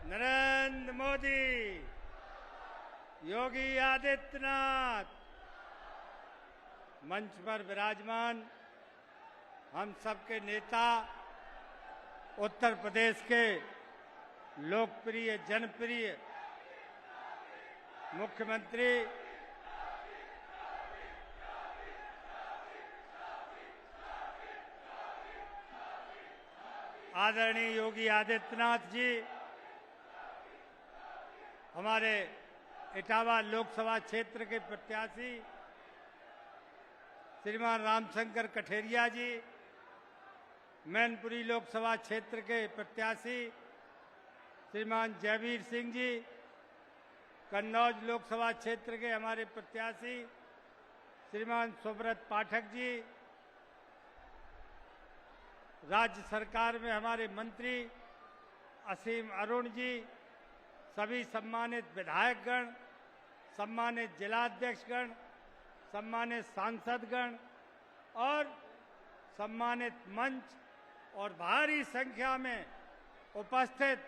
नरेंद्र मोदी, योगी आदित्यनाथ, मंच पर विराजमान हम सबके नेता, उत्तर प्रदेश के लोकप्रिय जनप्रिय मुख्यमंत्री आदरणीय योगी आदित्यनाथ जी, हमारे इटावा लोकसभा क्षेत्र के प्रत्याशी श्रीमान रामशंकर कठेरिया जी, मैनपुरी लोकसभा क्षेत्र के प्रत्याशी श्रीमान जयवीर सिंह जी, कन्नौज लोकसभा क्षेत्र के हमारे प्रत्याशी श्रीमान सुब्रत पाठक जी, राज्य सरकार में हमारे मंत्री असीम अरुण जी, सभी सम्मानित विधायकगण, सम्मानित जिलाध्यक्षगण, सम्मानित सांसदगण और सम्मानित मंच और भारी संख्या में उपस्थित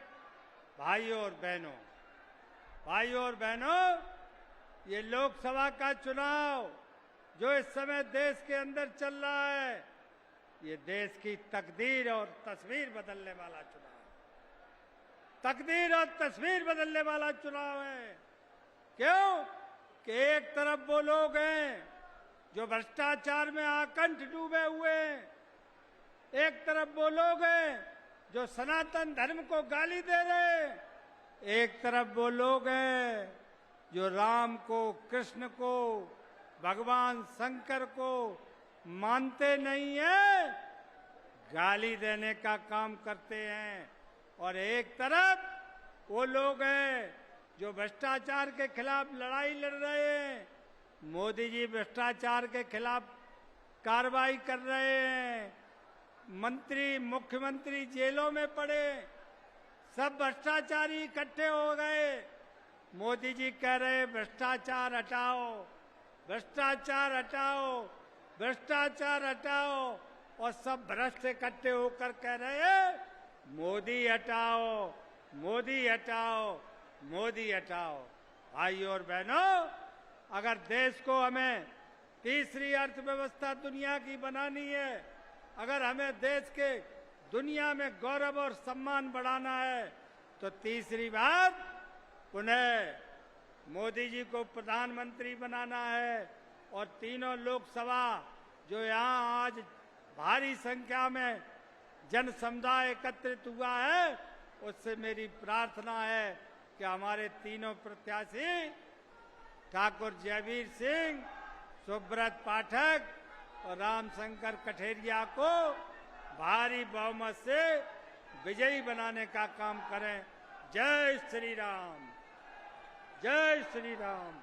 भाइयों और बहनों, ये लोकसभा का चुनाव जो इस समय देश के अंदर चल रहा है, ये देश की तकदीर और तस्वीर बदलने वाला चुनाव है। तकदीर और तस्वीर बदलने वाला चुनाव है। क्यों कि एक तरफ वो लोग हैं जो भ्रष्टाचार में आकंठ डूबे हुए हैं, एक तरफ वो लोग हैं जो सनातन धर्म को गाली दे रहे हैं, एक तरफ वो लोग हैं जो राम को, कृष्ण को, भगवान शंकर को मानते नहीं है, गाली देने का काम करते हैं, और एक तरफ वो लोग हैं जो भ्रष्टाचार के खिलाफ लड़ाई लड़ रहे हैं। मोदी जी भ्रष्टाचार के खिलाफ कार्रवाई कर रहे हैं, मंत्री मुख्यमंत्री जेलों में पड़े, सब भ्रष्टाचारी इकट्ठे हो गए। मोदी जी कह रहे भ्रष्टाचार हटाओ, भ्रष्टाचार हटाओ, भ्रष्टाचार हटाओ, और सब भ्रष्ट इकट्ठे होकर कह रहे हैं मोदी हटाओ, मोदी हटाओ, मोदी हटाओ। भाइयों और बहनों, अगर देश को हमें तीसरी अर्थव्यवस्था दुनिया की बनानी है, अगर हमें देश के दुनिया में गौरव और सम्मान बढ़ाना है, तो तीसरी बात पुनः मोदी जी को प्रधानमंत्री बनाना है। और तीनों लोकसभा जो यहाँ आज भारी संख्या में जन समुदाय एकत्रित हुआ है, उससे मेरी प्रार्थना है कि हमारे तीनों प्रत्याशी ठाकुर जयवीर सिंह, सुब्रत पाठक और रामशंकर कठेरिया को भारी बहुमत से विजयी बनाने का काम करें। जय श्री राम, जय श्री राम।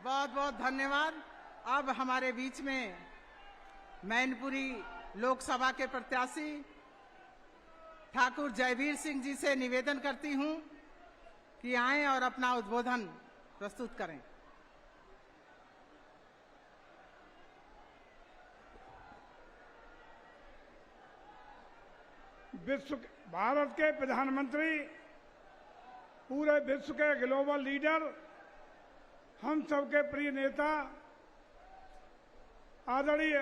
बहुत बहुत धन्यवाद। अब हमारे बीच में मैनपुरी लोकसभा के प्रत्याशी ठाकुर जयवीर सिंह जी से निवेदन करती हूं कि आएं और अपना उद्बोधन प्रस्तुत करें। भारत के प्रधानमंत्री, पूरे विश्व के ग्लोबल लीडर, हम सबके प्रिय नेता आदरणीय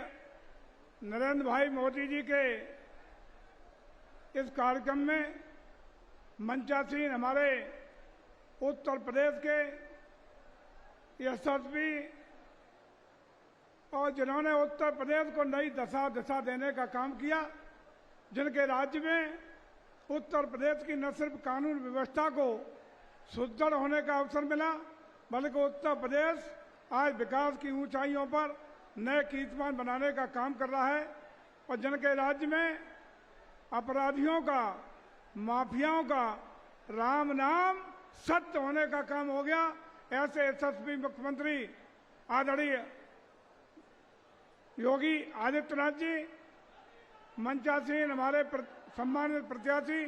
नरेंद्र भाई मोदी जी के इस कार्यक्रम में मंचासीन हमारे उत्तर प्रदेश के यशस्वी और जिन्होंने उत्तर प्रदेश को नई दिशा देने का काम किया, जिनके राज्य में उत्तर प्रदेश की न सिर्फ कानून व्यवस्था को सुदृढ़ होने का अवसर मिला, बल्कि उत्तर प्रदेश आज विकास की ऊंचाइयों पर नए कीर्तिमान बनाने का काम कर रहा है, और जिनके राज्य में अपराधियों का, माफियाओं का राम नाम सत्य होने का काम हो गया। ऐसे यशस्वी मुख्यमंत्री आदरणीय योगी आदित्यनाथ जी, मंचासीन हमारे सम्मानित प्रत्याशी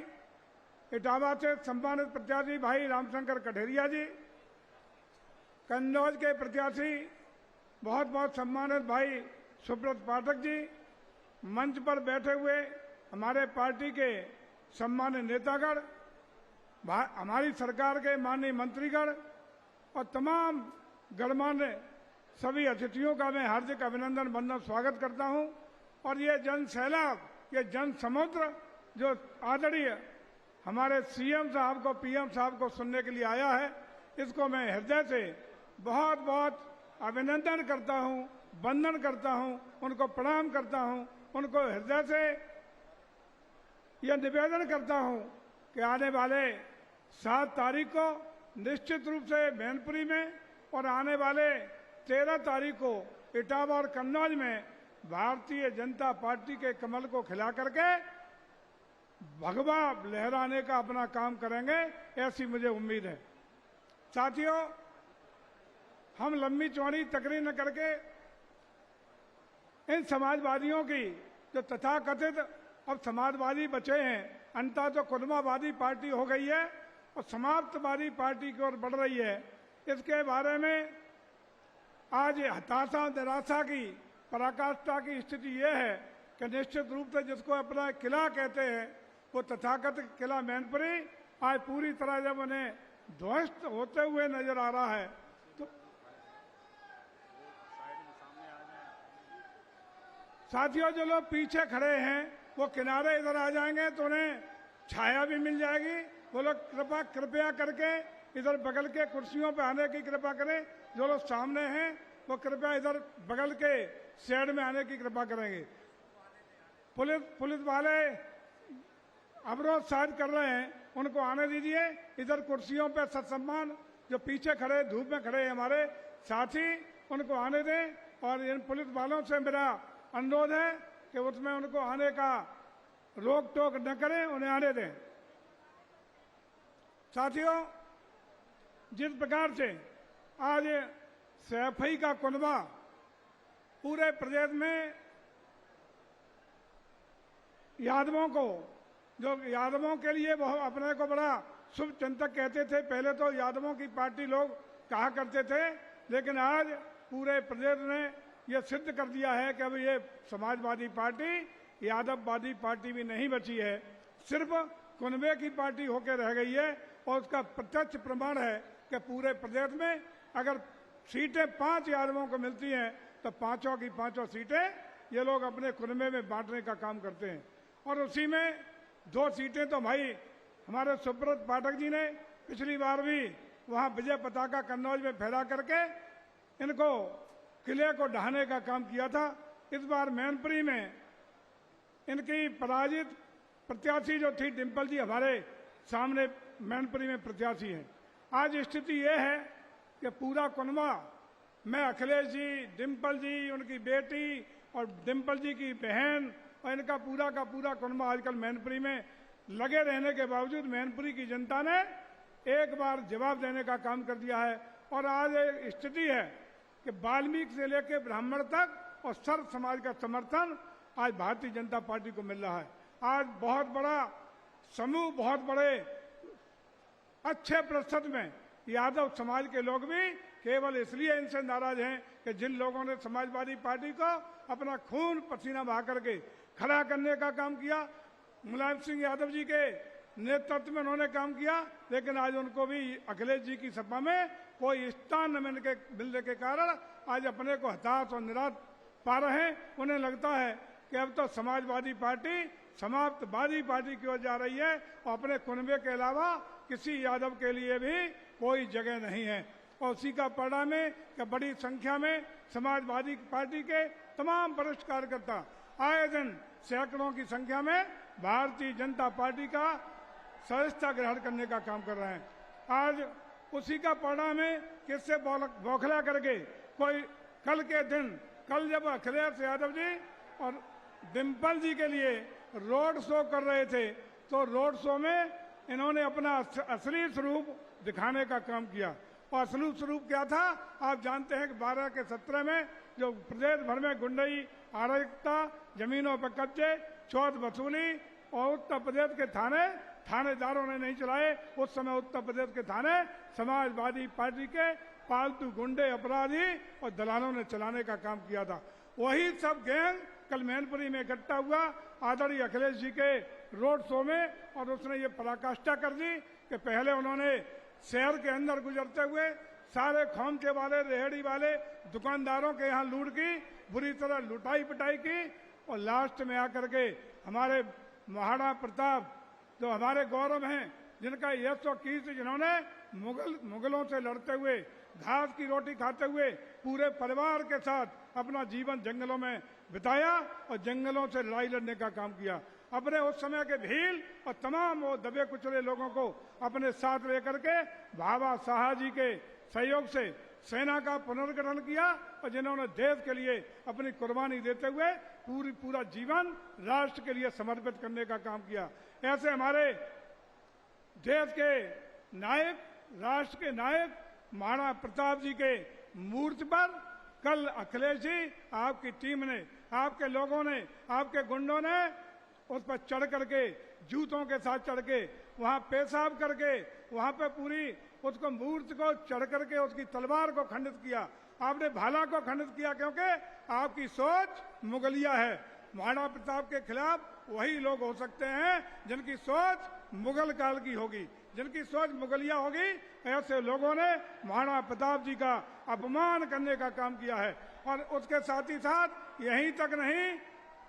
इटावा से सम्मानित प्रत्याशी भाई रामशंकर कठेरिया जी, कन्नौज के प्रत्याशी बहुत बहुत सम्मानित भाई सुब्रत पाठक जी, मंच पर बैठे हुए हमारे पार्टी के सम्मानित नेतागण, हमारी सरकार के माननीय मंत्रीगण और तमाम गणमान्य सभी अतिथियों का मैं हार्दिक अभिनंदन वंदन स्वागत करता हूं। और ये जन सैलाब, ये जन समुद्र जो आदरणीय हमारे सीएम साहब को, पीएम साहब को सुनने के लिए आया है, इसको मैं हृदय से बहुत बहुत अभिनंदन करता हूं, वंदन करता हूं, उनको प्रणाम करता हूं, उनको हृदय से यह निवेदन करता हूं कि आने वाले 7 तारीख को निश्चित रूप से मैनपुरी में और आने वाले 13 तारीख को इटावा और कन्नौज में भारतीय जनता पार्टी के कमल को खिला करके भगवा लहराने का अपना काम करेंगे, ऐसी मुझे उम्मीद है। साथियों, हम लंबी चौड़ी तकरीर न करके इन समाजवादियों की जो तथाकथित अब समाजवादी बचे हैं, अंततः तो कुर्मावादी पार्टी हो गई है और समाप्तवादी पार्टी की ओर बढ़ रही है, इसके बारे में आज हताशा निराशा की पराकाष्ठा की स्थिति यह है कि निश्चित रूप से जिसको अपना किला कहते हैं वो तथाकथित किला मैनपुरी आज पूरी तरह जब उन्हें ध्वस्त होते हुए नजर आ रहा है, तो साथियों जो लोग पीछे खड़े हैं वो किनारे इधर आ जाएंगे तो उन्हें छाया भी मिल जाएगी। वो लोग कृपया करके इधर बगल के कुर्सियों पर आने की कृपा करें। जो लोग सामने हैं वो कृपया इधर बगल के शेड में आने की कृपा करेंगे। पुलिस वाले अवरोध शायद कर रहे हैं, उनको आने दीजिए। इधर कुर्सियों पर सत्सम्मान जो पीछे खड़े धूप में खड़े हमारे साथी, उनको आने दें। और इन पुलिस वालों से मेरा अनुरोध है कि उसमें उनको आने का रोक टोक न करें, उन्हें आने दें। साथियों, जिस प्रकार से आज सैफई का कुनबा पूरे प्रदेश में यादवों को, जो यादवों के लिए वो अपने को बड़ा शुभ चिंतक कहते थे, पहले तो यादवों की पार्टी लोग कहा करते थे, लेकिन आज पूरे प्रदेश ने यह सिद्ध कर दिया है कि अब ये समाजवादी पार्टी यादववादी पार्टी भी नहीं बची है, सिर्फ कुनबे की पार्टी होकर रह गई है। और उसका प्रत्यक्ष प्रमाण है कि पूरे प्रदेश में अगर सीटें 5 यादवों को मिलती हैं तो 5 की 5 सीटें ये लोग अपने कुनबे में बांटने का काम करते हैं। और उसी में 2 सीटें तो भाई हमारे सुब्रत पाठक जी ने पिछली बार भी वहां विजय पताका कन्नौज में फहरा करके इनको किले को ढहाने का काम किया था। इस बार मैनपुरी में इनकी पराजित प्रत्याशी जो थी डिम्पल जी हमारे सामने मैनपुरी में प्रत्याशी है। आज स्थिति यह है कि पूरा कुनबा मैं अखिलेश जी, डिम्पल जी, उनकी बेटी और डिम्पल जी की बहन और इनका पूरा का पूरा कुनबा आजकल मैनपुरी में लगे रहने के बावजूद मैनपुरी की जनता ने एक बार जवाब देने का काम कर दिया है। और आज स्थिति है कि वाल्मीकि से लेकर ब्राह्मण तक और सर्व समाज का समर्थन आज भारतीय जनता पार्टी को मिल रहा है। आज बहुत बड़ा समूह, बहुत बड़े अच्छे प्रतिशत में यादव समाज के लोग भी केवल इसलिए इनसे नाराज हैं कि जिन लोगों ने समाजवादी पार्टी को अपना खून पसीना बहा करके खड़ा करने का काम किया, मुलायम सिंह यादव जी के नेतृत्व में उन्होंने काम किया, लेकिन आज उनको भी अखिलेश जी की सपा में कोई स्थान न मिलने के कारण आज अपने को हताश और निराश पा रहे हैं। उन्हें लगता है कि अब तो समाजवादी पार्टी समाप्तवादी पार्टी की ओर जा रही है और अपने कुनबे के अलावा किसी यादव के लिए भी कोई जगह नहीं है। और उसी का परिणाम है कि बड़ी संख्या में समाजवादी पार्टी के तमाम वरिष्ठ कार्यकर्ता आए दिन सैकड़ों की संख्या में भारतीय जनता पार्टी का सदस्यता ग्रहण करने का काम कर रहे हैं। आज उसी का परिणाम है कि इससे बौखला करके कोई कल जब अखिलेश यादव जी और डिम्पल जी के लिए रोड शो कर रहे थे तो रोड शो में इन्होंने अपना असली स्वरूप दिखाने का काम किया। और असली स्वरूप क्या था आप जानते हैं कि 12 के 17 में जो प्रदेश भर में गुंडई, अराजकता, जमीनों पर कब्जे, चौथ वसूली और उत्तर प्रदेश के थानेदारों ने नहीं चलाए। उस समय उत्तर प्रदेश के थाने समाजवादी पार्टी के पालतू गुंडे, अपराधी और दलालों ने चलाने का काम किया था। वही सब गैंग कल मैनपुरी में इकट्ठा हुआ। आदरणीय अखिलेश जी के रोड शो में, और उसने ये पराकाष्ठा कर दी कि पहले उन्होंने शहर के अंदर गुजरते हुए सारे खोमचे वाले, रेहड़ी वाले, दुकानदारों के यहाँ लूट की, बुरी तरह लुटाई पिटाई की, और लास्ट में आकर के हमारे महाराणा प्रताप जो हमारे गौरव हैं, जिनका यश और कीर्ति, जिन्होंने मुगलों से लड़ते हुए, घास की रोटी खाते हुए पूरे परिवार के साथ अपना जीवन जंगलों में बिताया और जंगलों से लड़ाई लड़ने का काम किया। अपने उस समय के भील और तमाम वो दबे कुचले लोगों को अपने साथ लेकर के बाबा साहब जी के सहयोग से सेना का पुनर्गठन किया, और जिन्होंने देश के लिए अपनी कुर्बानी देते हुए पूरा जीवन राष्ट्र के लिए समर्पित करने का काम किया। ऐसे हमारे देश के नायक, राष्ट्र के नायक महाराणा प्रताप जी के मूर्ति पर कल अखिलेश जी, आपकी टीम ने, आपके लोगों ने, आपके गुंडों ने उस पर चढ़ करके, जूतों के साथ चढ़ के, वहां पेशाब करके, वहां पे पूरी उसको मूर्ति को चढ़ करके उसकी तलवार को खंडित किया, आपने भाला को खंडित किया, क्योंकि आपकी सोच मुगलिया है। महाराणा प्रताप के खिलाफ वही लोग हो सकते हैं जिनकी सोच मुगल काल की होगी, जिनकी सोच मुगलिया होगी। ऐसे लोगों ने महाराणा प्रताप जी का अपमान करने का काम किया है, और उसके साथ ही साथ यहीं तक नहीं,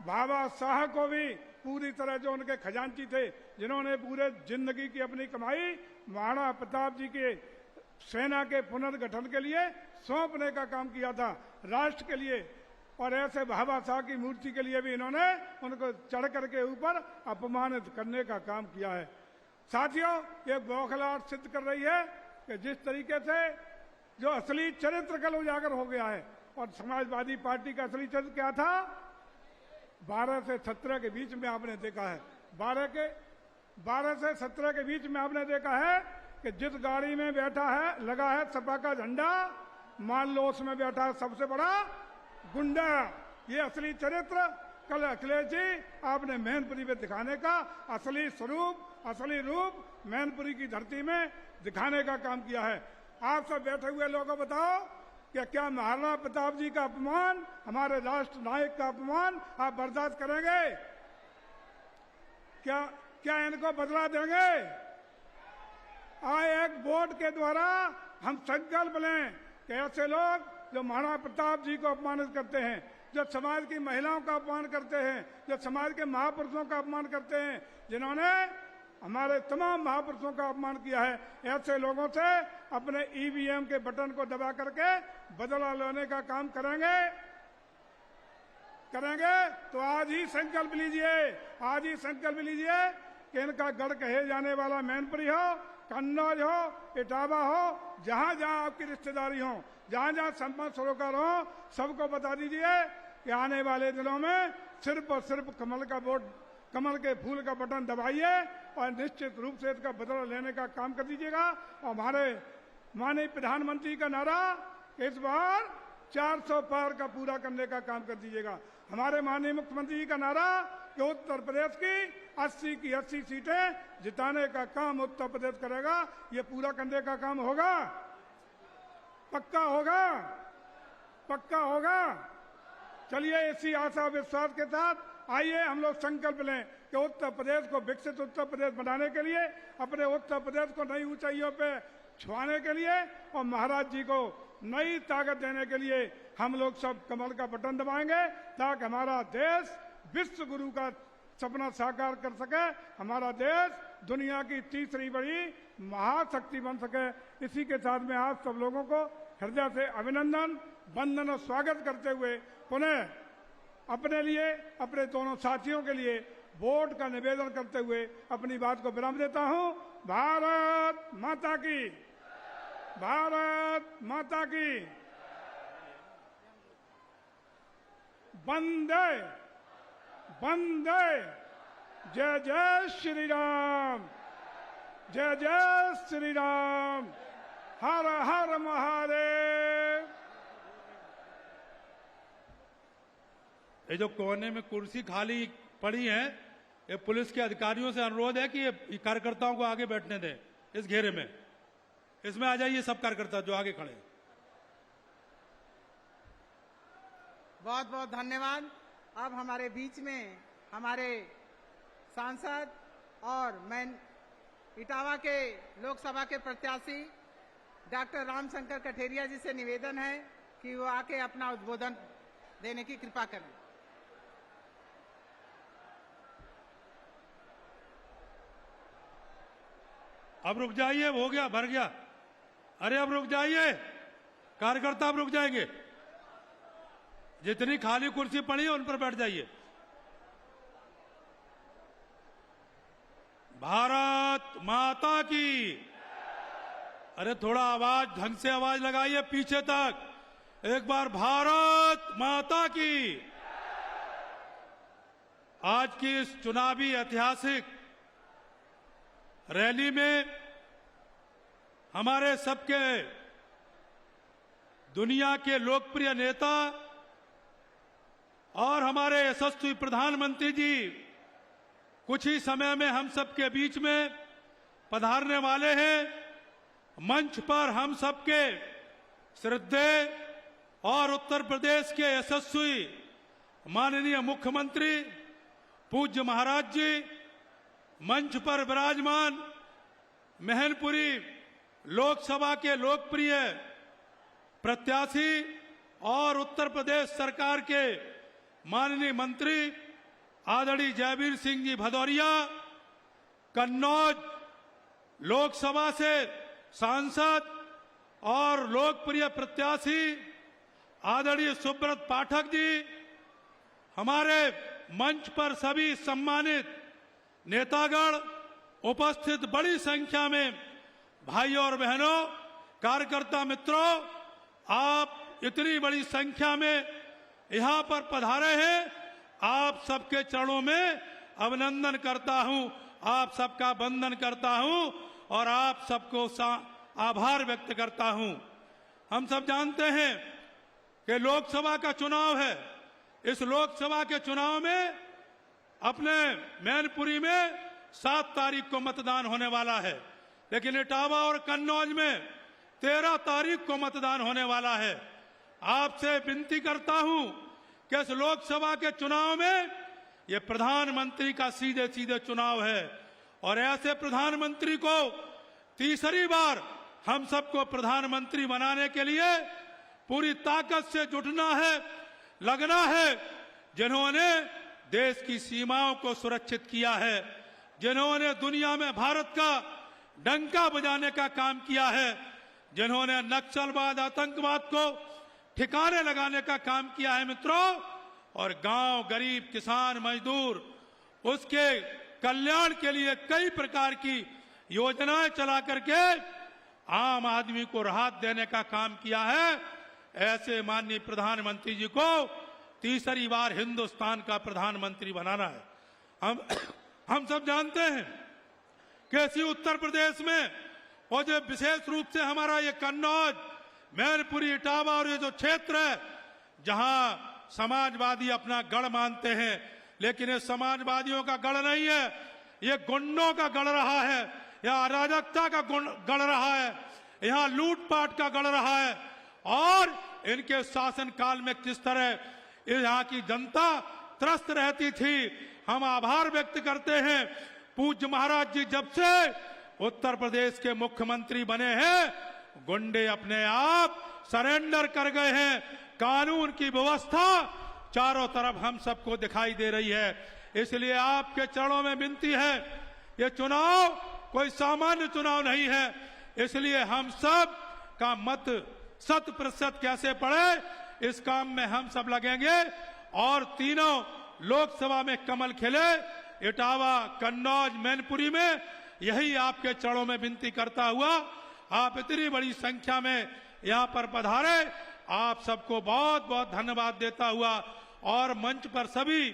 बाबा साहब को भी पूरी तरह, जो उनके खजांची थे, जिन्होंने पूरे जिंदगी की अपनी कमाई महाराणा प्रताप जी के सेना के पुनर्गठन के लिए सौंपने का काम किया था राष्ट्र के लिए, और ऐसे बाबा साहब की मूर्ति के लिए भी इन्होंने उनको चढ़ करके ऊपर अपमानित करने का काम किया है। साथियों, ये बौखलाहट सिद्ध कर रही है कि जिस तरीके से जो असली चरित्र कल उजागर हो गया है, और समाजवादी पार्टी का असली चरित्र क्या था, 12 से 17 के बीच में आपने देखा है, 12 से 17 के बीच में आपने देखा है कि जिस गाड़ी में बैठा है, लगा है सपा का झंडा, मान लो उसमें बैठा है सबसे बड़ा गुंडा। ये असली चरित्र कल अखिलेश जी आपने मैनपुरी में दिखाने का असली स्वरूप, असली रूप मैनपुरी की धरती में दिखाने का काम किया है। आप सब बैठे हुए लोगों बताओ कि क्या महाराणा प्रताप जी का अपमान, हमारे राष्ट्र नायक का अपमान आप बर्दाश्त करेंगे? क्या इनको बदला देंगे? आए एक वोट के द्वारा हम संकल्प लें कि ऐसे लोग जो महाराणा प्रताप जी को अपमानित करते हैं, जो समाज की महिलाओं का अपमान करते हैं, जो समाज के महापुरुषों का अपमान करते हैं, जिन्होंने हमारे तमाम महापुरुषों का अपमान किया है, ऐसे लोगों से अपने ईवीएम के बटन को दबा करके बदला लेने का काम करेंगे। तो आज ही संकल्प लीजिए, आज ही संकल्प लीजिए कि इनका गढ़ कहे जाने वाला मैनपुरी हो, कन्नौज हो, इटावा हो, जहां जहां आपकी रिश्तेदारी हो, जहां जहां संपर्क सरोकार हो, सबको बता दीजिए कि आने वाले दिनों में सिर्फ और सिर्फ कमल के फूल का बटन दबाइए और निश्चित रूप से इसका बदला लेने का काम कर दीजिएगा। और हमारे माननीय प्रधानमंत्री का नारा इस बार 400 पार का पूरा करने का काम कर दीजिएगा। हमारे माननीय मुख्यमंत्री जी का नारा कि उत्तर प्रदेश की 80 की 80 सीटें जिताने का काम उत्तर प्रदेश करेगा, ये पूरा करने का काम होगा, पक्का होगा, पक्का होगा। चलिए इसी आशा विश्वास के साथ आइए हम लोग संकल्प लें कि उत्तर प्रदेश को विकसित उत्तर प्रदेश बनाने के लिए, अपने उत्तर प्रदेश को नई ऊंचाइयों पे छुआने के लिए और महाराज जी को नई ताकत देने के लिए हम लोग सब कमल का बटन दबाएंगे, ताकि हमारा देश विश्व गुरु का सपना साकार कर सके, हमारा देश दुनिया की तीसरी बड़ी महाशक्ति बन सके। इसी के साथ में आप सब लोगों को हृदय से अभिनंदन, वंदन और स्वागत करते हुए पुनः अपने लिए, अपने दोनों साथियों के लिए वोट का निवेदन करते हुए अपनी बात को विराम देता हूं। भारत माता की, भारत माता की, वंदे वंदे, जय जय श्री राम, जय जय श्री राम, हर हर महादेव। ये जो कोने में कुर्सी खाली पड़ी है, ये पुलिस के अधिकारियों से अनुरोध है कि ये कार्यकर्ताओं को आगे बैठने दें इस घेरे में। इसमें आ जाइए सब कार्यकर्ता जो आगे खड़े। बहुत बहुत धन्यवाद। अब हमारे बीच में हमारे सांसद और मैन इटावा के लोकसभा के प्रत्याशी डॉक्टर रामशंकर कठेरिया जी से निवेदन है कि वो आके अपना उद्बोधन देने की कृपा करें। अब रुक जाइए, हो गया, भर गया। अरे अब रुक जाइए, कार्यकर्ता अब रुक जाएंगे। जितनी खाली कुर्सी पड़ी है उन पर बैठ जाइए। भारत माता की। अरे थोड़ा आवाज, ढंग से आवाज लगाइए पीछे तक। एक बार भारत माता की। आज की इस चुनावी ऐतिहासिक रैली में हमारे सबके दुनिया के लोकप्रिय नेता और हमारे यशस्वी प्रधानमंत्री जी कुछ ही समय में हम सबके बीच में पधारने वाले हैं। मंच पर हम सबके श्रद्धेय और उत्तर प्रदेश के यशस्वी माननीय मुख्यमंत्री पूज्य महाराज जी, मंच पर विराजमान मैनपुरी लोकसभा के लोकप्रिय प्रत्याशी और उत्तर प्रदेश सरकार के माननीय मंत्री आदरणीय जयवीर सिंह जी भदौरिया, कन्नौज लोकसभा से सांसद और लोकप्रिय प्रत्याशी आदरणीय सुब्रत पाठक जी, हमारे मंच पर सभी सम्मानित नेतागण, उपस्थित बड़ी संख्या में भाइयों और बहनों, कार्यकर्ता मित्रों, आप इतनी बड़ी संख्या में यहां पर पधारे हैं। आप सबके चरणों में अभिनंदन करता हूं, आप सबका वंदन करता हूं और आप सबको आभार व्यक्त करता हूं। हम सब जानते हैं कि लोकसभा का चुनाव है। इस लोकसभा के चुनाव में अपने मैनपुरी में 7 तारीख को मतदान होने वाला है, लेकिन इटावा और कन्नौज में 13 तारीख को मतदान होने वाला है। आपसे विनती करता हूं कि इस लोकसभा के चुनाव में ये प्रधानमंत्री का सीधे सीधे चुनाव है और ऐसे प्रधानमंत्री को तीसरी बार हम सबको प्रधानमंत्री बनाने के लिए पूरी ताकत से जुटना है, लगना है। जिन्होंने देश की सीमाओं को सुरक्षित किया है, जिन्होंने दुनिया में भारत का डंका बजाने का काम किया है, जिन्होंने नक्सलवाद, आतंकवाद को ठिकाने लगाने का काम किया है मित्रों, और गांव, गरीब, किसान, मजदूर, उसके कल्याण के लिए कई प्रकार की योजनाएं चला करके आम आदमी को राहत देने का काम किया है। ऐसे माननीय प्रधानमंत्री जी को तीसरी बार हिंदुस्तान का प्रधानमंत्री बनाना है। हम सब जानते हैं कि इसी उत्तर प्रदेश में और जो विशेष रूप से हमारा ये कन्नौज, मैनपुरी, इटावा और ये जो क्षेत्र है जहां समाजवादी अपना गढ़ मानते हैं, लेकिन ये समाजवादियों का गढ़ नहीं है, ये गुंडों का गढ़ रहा है, यहाँ अराजकता का गढ़ रहा है, यहाँ लूटपाट का गढ़ रहा है। और इनके शासन काल में किस तरह यहाँ की जनता त्रस्त रहती थी, हम आभार व्यक्त करते हैं। पूज्य महाराज जी जब से उत्तर प्रदेश के मुख्यमंत्री बने हैं, गुंडे अपने आप सरेंडर कर गए हैं। कानून की व्यवस्था चारों तरफ हम सबको दिखाई दे रही है। इसलिए आपके चरणों में विनती है, ये चुनाव कोई सामान्य चुनाव नहीं है, इसलिए हम सब का मत 100% कैसे पड़े, इस काम में हम सब लगेंगे और तीनों लोकसभा में कमल खिले। इटावा, कन्नौज, मैनपुरी में यही आपके चरणों में विनती करता हुआ आप इतनी बड़ी संख्या में यहाँ पर पधारे, आप सबको बहुत बहुत धन्यवाद देता हुआ और मंच पर सभी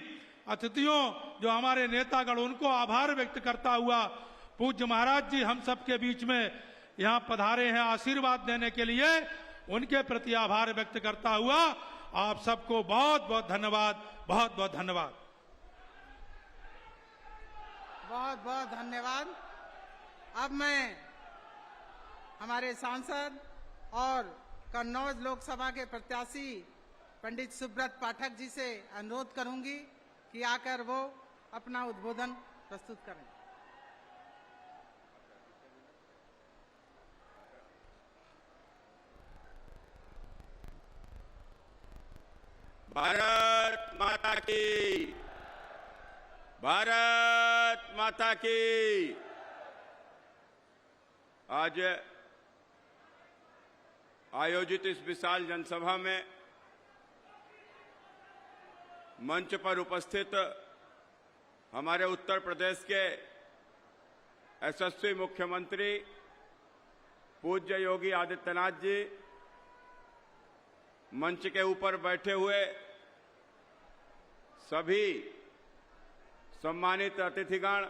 अतिथियों जो हमारे नेतागण, उनको आभार व्यक्त करता हुआ पूज्य महाराज जी हम सबके बीच में यहाँ पधारे हैं आशीर्वाद देने के लिए, उनके प्रति आभार व्यक्त करता हुआ आप सबको बहुत बहुत धन्यवाद, बहुत बहुत धन्यवाद। बहुत बहुत धन्यवाद। अब मैं हमारे सांसद और कन्नौज लोकसभा के प्रत्याशी पंडित सुब्रत पाठक जी से अनुरोध करूंगी कि आकर वो अपना उद्बोधन प्रस्तुत करें। भारत माता की, भारत माता की। आज आयोजित इस विशाल जनसभा में मंच पर उपस्थित हमारे उत्तर प्रदेश के यशस्वी मुख्यमंत्री पूज्य योगी आदित्यनाथ जी, मंच के ऊपर बैठे हुए सभी सम्मानित अतिथिगण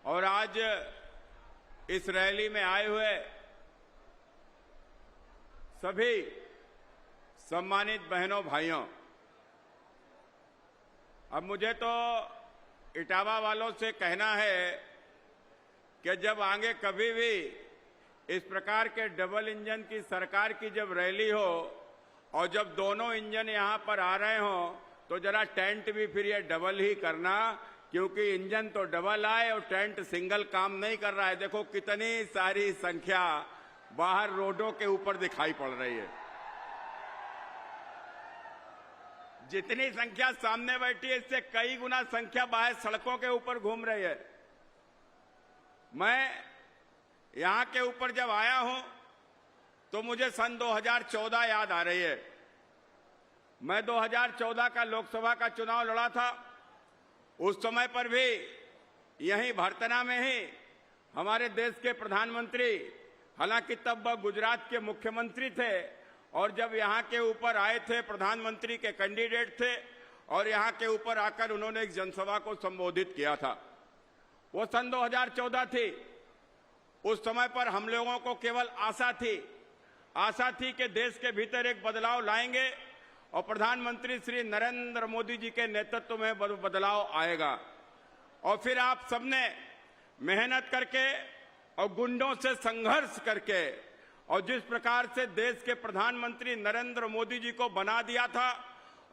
और आज इस रैली में आए हुए सभी सम्मानित बहनों भाइयों, अब मुझे तो इटावा वालों से कहना है कि जब आगे कभी भी इस प्रकार के डबल इंजन की सरकार की जब रैली हो और जब दोनों इंजन यहां पर आ रहे हो तो जरा टेंट भी फिर ये डबल ही करना, क्योंकि इंजन तो डबल आए और टेंट सिंगल काम नहीं कर रहा है। देखो कितनी सारी संख्या बाहर रोडों के ऊपर दिखाई पड़ रही है। जितनी संख्या सामने बैठी है इससे कई गुना संख्या बाहर सड़कों के ऊपर घूम रही है। मैं यहां के ऊपर जब आया हूं तो मुझे सन 2014 याद आ रही है। मैं 2014 का लोकसभा का चुनाव लड़ा था। उस समय पर भी यहीं भरतना में ही हमारे देश के प्रधानमंत्री, हालांकि तब वह गुजरात के मुख्यमंत्री थे, और जब यहां के ऊपर आए थे प्रधानमंत्री के कैंडिडेट थे और यहां के ऊपर आकर उन्होंने एक जनसभा को संबोधित किया था। वो सन 2014 थी। उस समय पर हम लोगों को केवल आशा थी कि देश के भीतर एक बदलाव लाएंगे और प्रधानमंत्री श्री नरेंद्र मोदी जी के नेतृत्व में बदलाव आएगा। और फिर आप सबने मेहनत करके और गुंडों से संघर्ष करके और जिस प्रकार से देश के प्रधानमंत्री नरेंद्र मोदी जी को बना दिया था,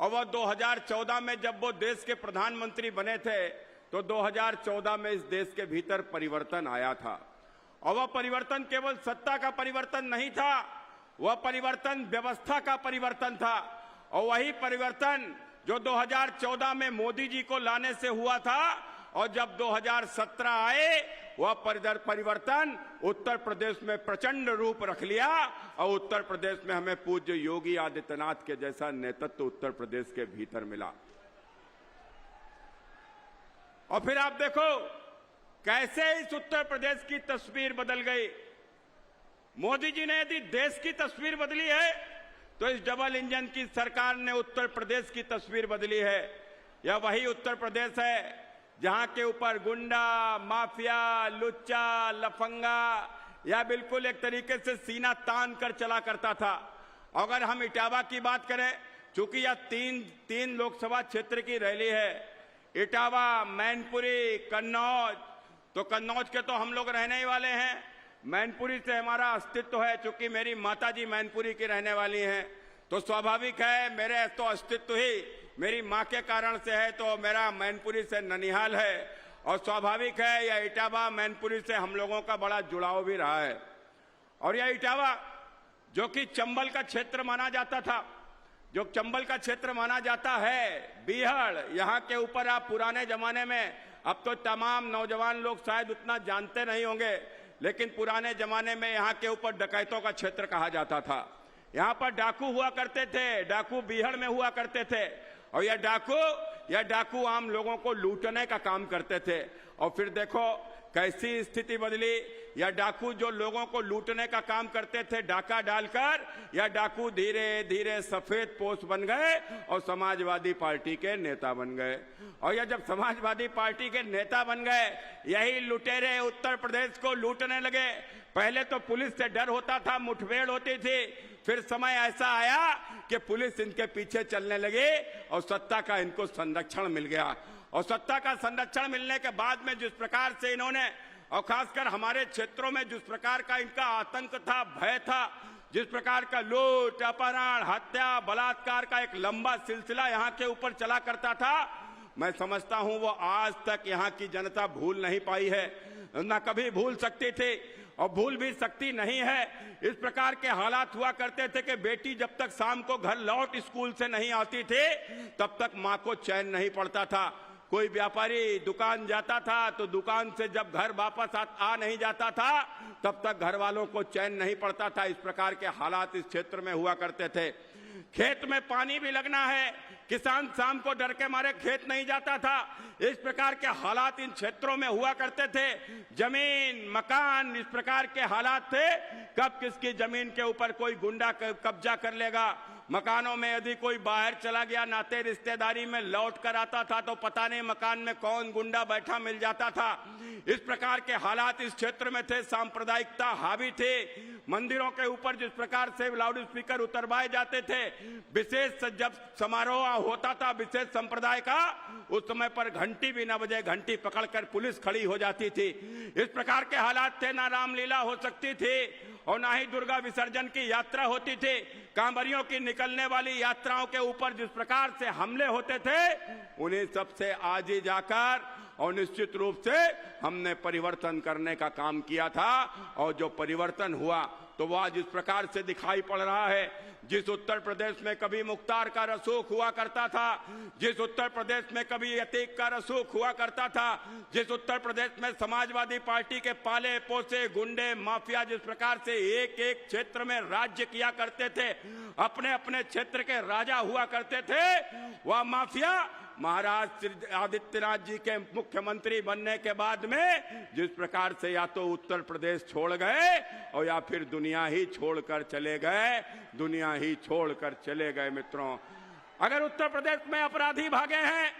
और वह 2014 में जब वो देश के प्रधानमंत्री बने थे तो 2014 में इस देश के भीतर परिवर्तन आया था। और वह परिवर्तन केवल सत्ता का परिवर्तन नहीं था, वह परिवर्तन व्यवस्था का परिवर्तन था। और वही परिवर्तन जो 2014 में मोदी जी को लाने से हुआ था और जब 2017 आए वह परिवर्तन उत्तर प्रदेश में प्रचंड रूप रख लिया और उत्तर प्रदेश में हमें पूज्य योगी आदित्यनाथ के जैसा नेतृत्व उत्तर प्रदेश के भीतर मिला। और फिर आप देखो कैसे इस उत्तर प्रदेश की तस्वीर बदल गई। मोदी जी ने यदि देश की तस्वीर बदली है तो इस डबल इंजन की सरकार ने उत्तर प्रदेश की तस्वीर बदली है। यह वही उत्तर प्रदेश है जहां के ऊपर गुंडा, माफिया, लुच्चा, लफंगा या बिल्कुल एक तरीके से सीना तान कर चला करता था। अगर हम इटावा की बात करें, चूंकि यह तीन लोकसभा क्षेत्र की रैली है, इटावा, मैनपुरी, कन्नौज, तो कन्नौज के तो हम लोग रहने ही वाले हैं। मैनपुरी से हमारा अस्तित्व है, चूंकि मेरी माताजी मैनपुरी की रहने वाली हैं, तो स्वाभाविक है मेरे तो अस्तित्व ही मेरी मां के कारण से है, तो मेरा मैनपुरी से ननिहाल है। और स्वाभाविक है यह इटावा मैनपुरी से हम लोगों का बड़ा जुड़ाव भी रहा है। और यह इटावा जो कि चंबल का क्षेत्र माना जाता था, जो चंबल का क्षेत्र माना जाता है, बीहड़, यहाँ के ऊपर आप पुराने जमाने में, अब तो तमाम नौजवान लोग शायद उतना जानते नहीं होंगे, लेकिन पुराने जमाने में यहाँ के ऊपर डकैतों का क्षेत्र कहा जाता था। यहाँ पर डाकू हुआ करते थे, डाकू बीहड़ में हुआ करते थे, और यह डाकू आम लोगों को लूटने का काम करते थे। और फिर देखो कैसी स्थिति बदली। यह डाकू जो लोगों को लूटने का काम करते थे डाका डालकर, यह डाकू धीरे धीरे सफेद पोश बन गए और समाजवादी पार्टी के नेता बन गए। और यह जब समाजवादी पार्टी के नेता बन गए, यही लुटेरे उत्तर प्रदेश को लूटने लगे। पहले तो पुलिस से डर होता था, मुठभेड़ होती थी, फिर समय ऐसा आया कि पुलिस इनके पीछे चलने लगी और सत्ता का इनको संरक्षण मिल गया। और सत्ता का संरक्षण मिलने के बाद में जिस प्रकार से इन्होंने, और खासकर हमारे क्षेत्रों में जिस प्रकार का इनका आतंक था, भय था, जिस प्रकार का लूट, अपहरण, हत्या, बलात्कार का एक लंबा सिलसिला यहाँ के ऊपर चला करता था, मैं समझता हूं वो आज तक यहाँ की जनता भूल नहीं पाई है, न कभी भूल सकती थी और भूल भी सकती नहीं है। इस प्रकार के हालात हुआ करते थे कि बेटी जब तक शाम को घर लौट स्कूल से नहीं आती थी तब तक माँ को चैन नहीं पड़ता था। कोई व्यापारी दुकान जाता था तो दुकान से जब घर वापस आ नहीं जाता था तब तक घर वालों को चैन नहीं पड़ता था। इस प्रकार के हालात इस क्षेत्र में हुआ करते थे। खेत में पानी भी लगना है, किसान शाम को डर के मारे खेत नहीं जाता था। इस प्रकार के हालात इन क्षेत्रों में हुआ करते थे। जमीन मकान इस प्रकार के हालात थे, कब किसकी जमीन के ऊपर कोई गुंडा कब्जा कर लेगा। मकानों में यदि कोई बाहर चला गया नाते रिश्तेदारी में लौट कर आता था तो पता नहीं मकान में कौन गुंडा बैठा मिल जाता था। इस प्रकार के हालात इस क्षेत्र में थे। सांप्रदायिकता हावी थे। मंदिरों के ऊपर जिस प्रकार से लाउड स्पीकर उतरवाए जाते थे, विशेष जब समारोह होता था विशेष संप्रदाय का, उस समय पर घंटी भी न बजे, घंटी पकड़कर पुलिस खड़ी हो जाती थी। इस प्रकार के हालात थे। ना रामलीला हो सकती थी और ना ही दुर्गा विसर्जन की यात्रा होती थी। कांवरियों की निकलने वाली यात्राओं के ऊपर जिस प्रकार से हमले होते थे, उन्हें सबसे आज ही जाकर और निश्चित रूप से हमने परिवर्तन करने का काम किया था। और जो परिवर्तन हुआ तो वह आज इस प्रकार से दिखाई पड़ रहा है। जिस उत्तर प्रदेश में कभी मुख्तार का रसूख हुआ करता था, जिस उत्तर प्रदेश में कभी अतीक का रसूख हुआ करता था, जिस उत्तर प्रदेश में समाजवादी पार्टी के पाले पोसे गुंडे माफिया जिस प्रकार से एक एक क्षेत्र में राज्य किया करते थे, अपने अपने क्षेत्र के राजा हुआ करते थे, वह माफिया महाराज आदित्यनाथ जी के मुख्यमंत्री बनने के बाद में जिस प्रकार से या तो उत्तर प्रदेश छोड़ गए और या फिर दुनिया ही छोड़कर चले गए, दुनिया ही छोड़कर चले गए। मित्रों, अगर उत्तर प्रदेश में अपराधी भागे हैं,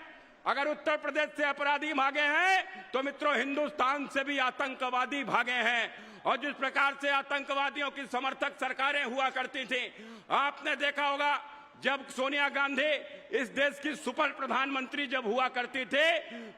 अगर उत्तर प्रदेश से अपराधी भागे हैं तो मित्रों हिंदुस्तान से भी आतंकवादी भागे हैं। और जिस प्रकार से आतंकवादियों की समर्थक सरकारें हुआ करती थी, आपने देखा होगा जब सोनिया गांधी इस देश की सुपर प्रधानमंत्री जब हुआ करती थे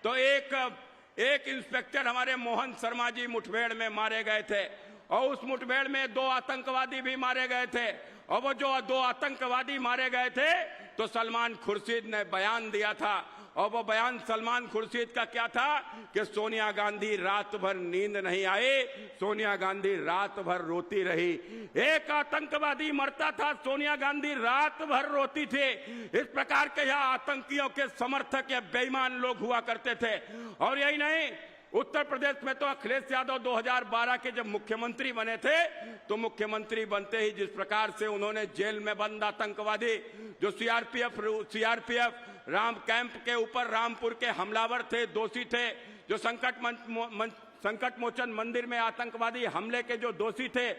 तो एक इंस्पेक्टर हमारे मोहन शर्मा जी मुठभेड़ में मारे गए थे और उस मुठभेड़ में 2 आतंकवादी भी मारे गए थे। और वो जो 2 आतंकवादी मारे गए थे तो सलमान खुर्शीद ने बयान दिया था और वो बयान सलमान खुर्शीद का क्या था कि सोनिया गांधी रात भर नींद नहीं आई, सोनिया गांधी रात भर रोती रही। एक आतंकवादी मरता था, सोनिया गांधी रात भर रोती थी। इस प्रकार के यहाँ आतंकियों के समर्थक या बेईमान लोग हुआ करते थे। और यही नहीं, उत्तर प्रदेश में तो अखिलेश यादव 2012 के जब मुख्यमंत्री बने थे तो मुख्यमंत्री बनते ही जिस प्रकार से उन्होंने जेल में बंद आतंकवादी जो सीआरपीएफ राम कैंप के ऊपर रामपुर के हमलावर थे, दोषी थे, जो संकट मोचन मंदिर में आतंकवादी हमले के जो दोषी थे,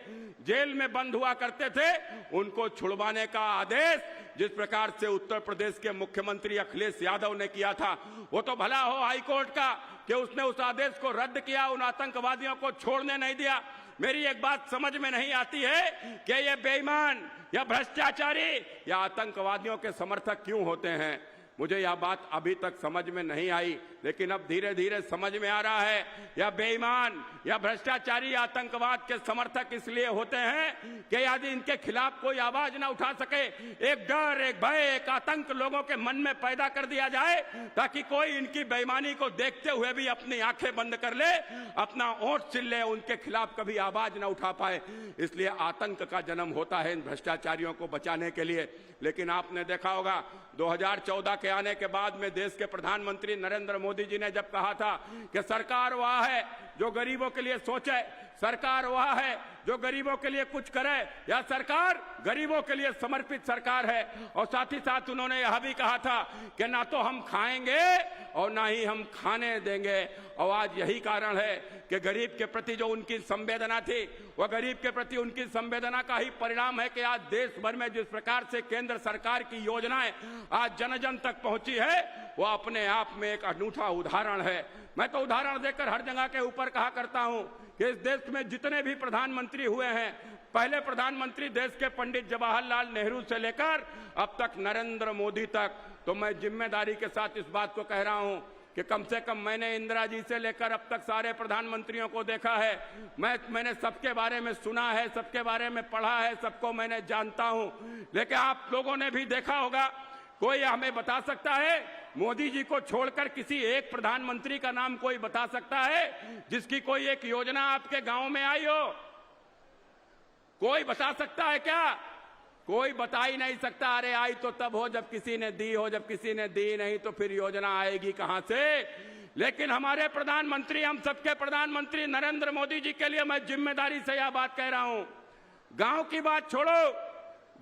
जेल में बंद हुआ करते थे, उनको छुड़वाने का आदेश जिस प्रकार से उत्तर प्रदेश के मुख्यमंत्री अखिलेश यादव ने किया था, वो तो भला हो हाईकोर्ट का कि उसने उस आदेश को रद्द किया, उन आतंकवादियों को छोड़ने नहीं दिया। मेरी एक बात समझ में नहीं आती है कि ये बेईमान या भ्रष्टाचारी या आतंकवादियों के समर्थक क्यों होते हैं। मुझे यह बात अभी तक समझ में नहीं आई, लेकिन अब धीरे धीरे समझ में आ रहा है। या बेईमान या भ्रष्टाचारी आतंकवाद के समर्थक इसलिए होते हैं कि यदि इनके खिलाफ कोई आवाज ना उठा सके, एक डर, एक भय, एक आतंक लोगों के मन में पैदा कर दिया जाए ताकि कोई इनकी बेईमानी को देखते हुए भी अपनी आंखें बंद कर ले, अपना ओंठ छिल ले, उनके खिलाफ कभी आवाज ना उठा पाए। इसलिए आतंक का जन्म होता है इन भ्रष्टाचारियों को बचाने के लिए। लेकिन आपने देखा होगा 2014 के आने के बाद में देश के प्रधानमंत्री नरेंद्र मोदी जी ने जब कहा था कि सरकार वह है जो गरीबों के लिए सोचे, सरकार वह है जो गरीबों के लिए कुछ करे, या सरकार गरीबों के लिए समर्पित सरकार है। और साथ ही साथ उन्होंने यह भी कहा था कि ना तो हम खाएंगे और ना ही हम खाने देंगे। और आज यही कारण है कि गरीब के प्रति जो उनकी संवेदना थी, वह गरीब के प्रति उनकी संवेदना का ही परिणाम है कि आज देश भर में जिस प्रकार से केंद्र सरकार की योजनाएं आज जन जन तक पहुंची है, वह अपने आप में एक अनूठा उदाहरण है। मैं तो उदाहरण देकर हर जगह के ऊपर कहा करता हूं कि इस देश में जितने भी प्रधानमंत्री हुए हैं, पहले प्रधानमंत्री देश के पंडित जवाहरलाल नेहरू से लेकर अब तक नरेंद्र मोदी तक, तो मैं जिम्मेदारी के साथ इस बात को कह रहा हूं कि कम से कम मैंने इंदिरा जी से लेकर अब तक सारे प्रधानमंत्रियों को देखा है। मैंने सबके बारे में सुना है, सबके बारे में पढ़ा है, सबको मैंने जानता हूं। लेकिन आप लोगों ने भी देखा होगा कोई हमें बता सकता है? मोदी जी को छोड़कर किसी एक प्रधानमंत्री का नाम कोई बता सकता है जिसकी कोई एक योजना आपके गांव में आई हो? कोई बता सकता है क्या? कोई बता ही नहीं सकता। अरे आई तो तब हो जब किसी ने दी हो, जब किसी ने दी नहीं तो फिर योजना आएगी कहां से? लेकिन हमारे प्रधानमंत्री, हम सबके प्रधानमंत्री नरेंद्र मोदी जी के लिए मैं जिम्मेदारी से यह बात कह रहा हूं, गांव की बात छोड़ो,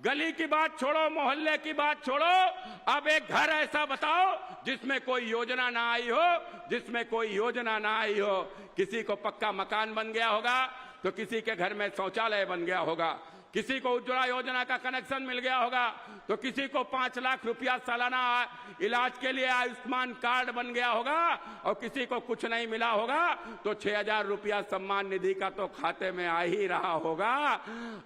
गली की बात छोड़ो, मोहल्ले की बात छोड़ो, अब एक घर ऐसा बताओ जिसमें कोई योजना ना आई हो, जिसमें कोई योजना ना आई हो। किसी को पक्का मकान बन गया होगा तो किसी के घर में शौचालय बन गया होगा, किसी को उज्ज्वला योजना का कनेक्शन मिल गया होगा, तो किसी को 5 लाख रुपया सालाना इलाज के लिए आयुष्मान कार्ड बन गया होगा, और किसी को कुछ नहीं मिला होगा तो 6000 रुपया सम्मान निधि का तो खाते में आ ही रहा होगा।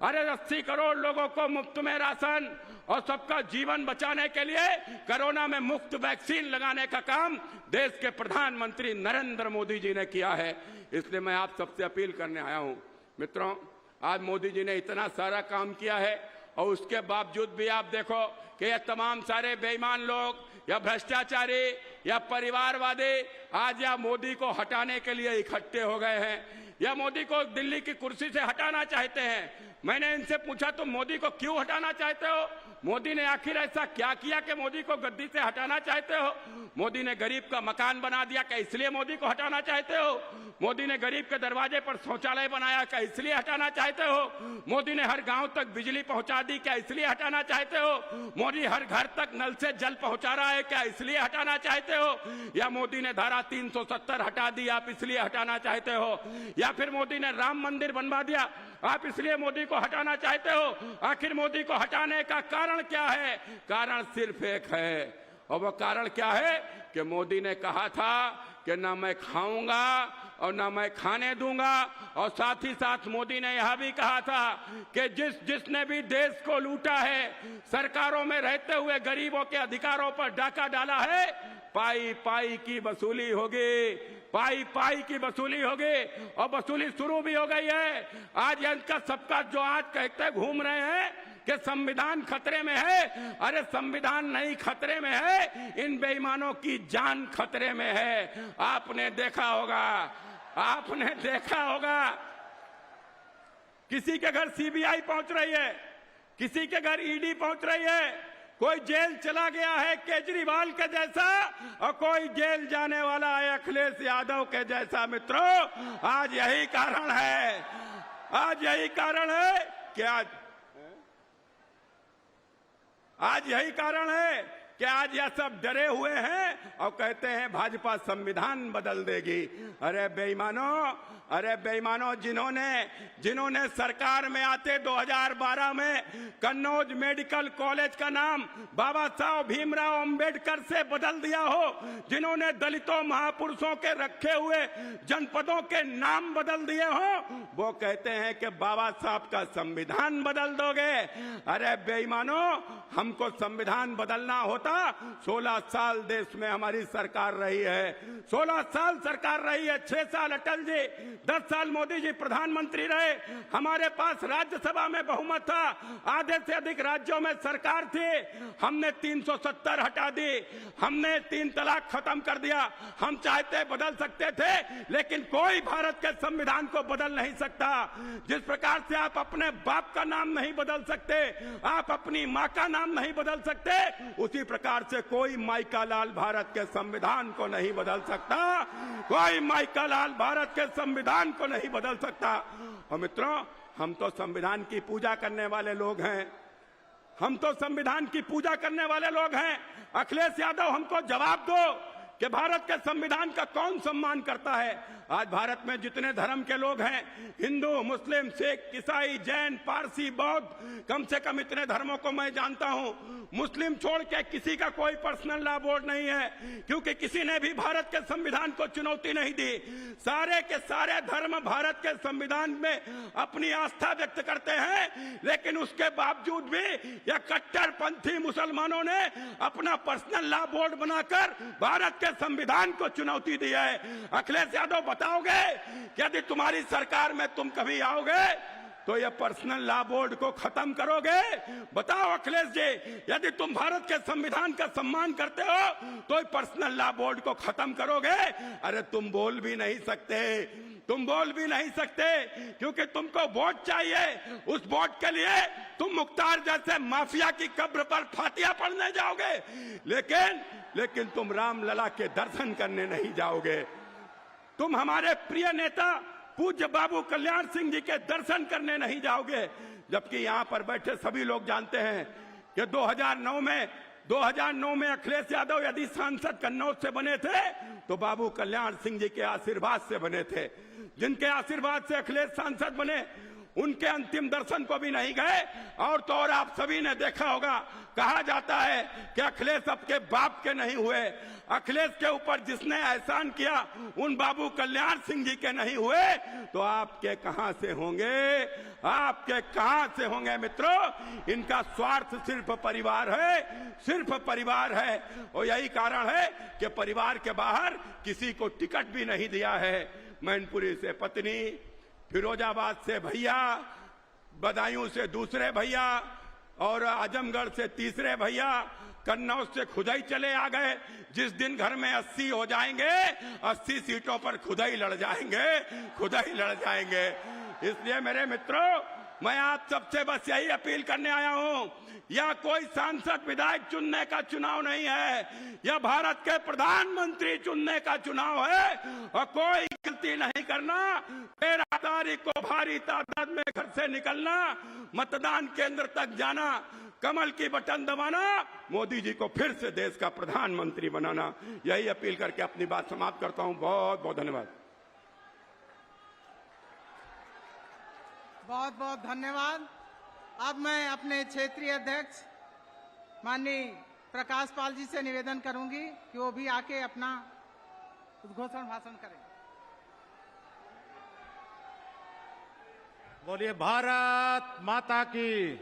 अरे 80 करोड़ लोगों को मुफ्त में राशन और सबका जीवन बचाने के लिए कोरोना में मुफ्त वैक्सीन लगाने का काम देश के प्रधानमंत्री नरेंद्र मोदी जी ने किया है। इसलिए मैं आप सबसे अपील करने आया हूं। मित्रों, आज मोदी जी ने इतना सारा काम किया है और उसके बावजूद भी आप देखो कि ये तमाम सारे बेईमान लोग या भ्रष्टाचारी या परिवारवादी आज या मोदी को हटाने के लिए इकट्ठे हो गए हैं या मोदी को दिल्ली की कुर्सी से हटाना चाहते हैं। मैंने इनसे पूछा तो मोदी को क्यों हटाना चाहते हो? मोदी ने आखिर ऐसा क्या किया कि मोदी को गद्दी से हटाना चाहते हो? मोदी ने गरीब का मकान बना दिया, क्या इसलिए मोदी को हटाना चाहते हो? मोदी ने गरीब के दरवाजे पर शौचालय बनाया, क्या इसलिए हटाना चाहते हो? मोदी ने हर गांव तक बिजली पहुंचा दी, क्या इसलिए हटाना चाहते हो? मोदी हर घर तक नल से जल पहुंचा रहा है, क्या इसलिए हटाना चाहते हो? या मोदी ने धारा 370 हटा दी, आप इसलिए हटाना चाहते हो? या फिर मोदी ने राम मंदिर बनवा दिया, आप इसलिए मोदी को हटाना चाहते हो? आखिर मोदी को हटाने का कारण क्या है? कारण सिर्फ एक है, और वो कारण क्या है कि मोदी ने कहा था कि ना मैं खाऊंगा और ना मैं खाने दूंगा, और साथ ही साथ मोदी ने यह भी कहा था कि जिसने भी देश को लूटा है, सरकारों में रहते हुए गरीबों के अधिकारों पर डाका डाला है, पाई पाई की वसूली होगी, पाई पाई की वसूली होगी, और वसूली शुरू भी हो गई है। आज इनका सबका जो आज कहते घूम रहे हैं कि संविधान खतरे में है, अरे संविधान नहीं खतरे में है, इन बेईमानों की जान खतरे में है। आपने देखा होगा, आपने देखा होगा, किसी के घर सीबीआई पहुंच रही है, किसी के घर ईडी पहुंच रही है, कोई जेल चला गया है केजरीवाल के जैसा और कोई जेल जाने वाला है अखिलेश यादव के जैसा। मित्रों, आज यही कारण है, आज यही कारण है कि आज यही कारण है कि आज यह सब डरे हुए हैं और कहते हैं भाजपा संविधान बदल देगी। अरे बेईमानों, अरे बेईमानों, जिन्होंने सरकार में आते 2012 में कन्नौज मेडिकल कॉलेज का नाम बाबा साहब भीमराव अंबेडकर से बदल दिया हो, जिन्होंने दलितों महापुरुषों के रखे हुए जनपदों के नाम बदल दिए हो, वो कहते हैं कि बाबा साहब का संविधान बदल दोगे। अरे बेईमानों, हमको संविधान बदलना होता 16 साल देश में हमारी सरकार रही है, 16 साल सरकार रही है, 6 साल अटल जी, 10 साल मोदी जी प्रधानमंत्री रहे, हमारे पास राज्यसभा में बहुमत था, आधे से अधिक राज्यों में सरकार थी, हमने 370 हटा दी, हमने 3 तलाक खत्म कर दिया। हम चाहते बदल सकते थे, लेकिन कोई भारत के संविधान को बदल नहीं सकता। जिस प्रकार से आप अपने बाप का नाम नहीं बदल सकते, आप अपनी माँ का नाम नहीं बदल सकते, उसी प्रकार से कोई माइका लाल भारत के संविधान को नहीं बदल सकता, कोई माइका लाल भारत के संविधान को नहीं बदल सकता। और मित्रों, हम तो संविधान की पूजा करने वाले लोग हैं, हम तो संविधान की पूजा करने वाले लोग हैं। अखिलेश यादव, हमको जवाब दो कि भारत के संविधान का कौन सम्मान करता है? आज भारत में जितने धर्म के लोग हैं, हिंदू, मुस्लिम, सिख, ईसाई, जैन, पारसी, बौद्ध, कम से कम इतने धर्मों को मैं जानता हूं। मुस्लिम छोड़ के किसी का कोई पर्सनल लॉ बोर्ड नहीं है, क्योंकि किसी ने भी भारत के संविधान को चुनौती नहीं दी। सारे के सारे धर्म भारत के संविधान में अपनी आस्था व्यक्त करते हैं, लेकिन उसके बावजूद भी यह कट्टरपंथी मुसलमानों ने अपना पर्सनल लॉ बोर्ड बनाकर भारत के संविधान को चुनौती दी है। अखिलेश यादव, बताओगे कि यदि तुम्हारी सरकार में तुम कभी आओगे तो ये पर्सनल लॉ बोर्ड को खत्म करोगे? बताओ अखिलेश जी, यदि तुम भारत के संविधान का सम्मान करते हो तो पर्सनल लॉ बोर्ड को खत्म करोगे? अरे तुम बोल भी नहीं सकते, तुम बोल भी नहीं सकते, क्योंकि तुमको वोट चाहिए। उस वोट के लिए तुम मुख्तार जैसे माफिया की कब्र पर फातिया पढ़ने जाओगे, लेकिन तुम रामलला के दर्शन करने नहीं जाओगे। तुम हमारे प्रिय नेता पूज्य बाबू कल्याण सिंह जी के दर्शन करने नहीं जाओगे। जबकि यहां पर बैठे सभी लोग जानते हैं कि 2009 में अखिलेश यादव यदि सांसद कन्नौज से बने थे तो बाबू कल्याण सिंह जी के आशीर्वाद से बने थे। जिनके आशीर्वाद से अखिलेश सांसद बने, उनके अंतिम दर्शन को भी नहीं गए। और तो और आप सभी ने देखा होगा, कहा जाता है कि अखिलेश आपके बाप के नहीं हुए। अखिलेश के ऊपर जिसने एहसान किया उन बाबू कल्याण सिंह जी के नहीं हुए, तो आपके कहां से होंगे? आपके कहां से होंगे मित्रों? इनका स्वार्थ सिर्फ परिवार है, सिर्फ परिवार है। और यही कारण है कि परिवार के बाहर किसी को टिकट भी नहीं दिया है। मैनपुरी से पत्नी, फिरोजाबाद से भैया, बदायूं से दूसरे भैया और आजमगढ़ से तीसरे भैया, कन्नौज से खुद ही चले आ गए। जिस दिन घर में 80 हो जाएंगे, 80 सीटों पर खुद ही लड़ जाएंगे, खुद ही लड़ जाएंगे। इसलिए मेरे मित्रों, मैं आप सबसे बस यही अपील करने आया हूं, यह कोई सांसद विधायक चुनने का चुनाव नहीं है, यह भारत के प्रधानमंत्री चुनने का चुनाव है। और कोई गलती नहीं करना। 13 तारीख को भारी तादाद में घर से निकलना, मतदान केंद्र तक जाना, कमल की बटन दबाना, मोदी जी को फिर से देश का प्रधानमंत्री बनाना। यही अपील करके अपनी बात समाप्त करता हूं। बहुत बहुत धन्यवाद। बहुत बहुत धन्यवाद। अब मैं अपने क्षेत्रीय अध्यक्ष माननीय प्रकाश पाल जी से निवेदन करूंगी कि वो भी आके अपना उद्घोषण भाषण करें। बोलिए भारत माता की,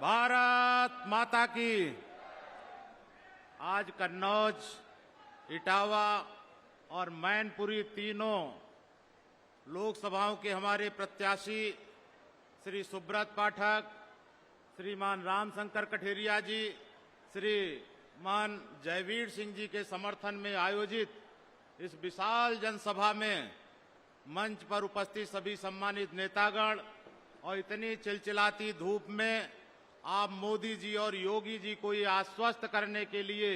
भारत माता की। आज कन्नौज, इटावा और मैनपुरी तीनों लोकसभाओं के हमारे प्रत्याशी श्री सुब्रत पाठक, श्रीमान रामशंकर कठेरिया जी, श्रीमान जयवीर सिंह जी के समर्थन में आयोजित इस विशाल जनसभा में मंच पर उपस्थित सभी सम्मानित नेतागण और इतनी चिलचिलाती धूप में आप मोदी जी और योगी जी को ये आश्वस्त करने के लिए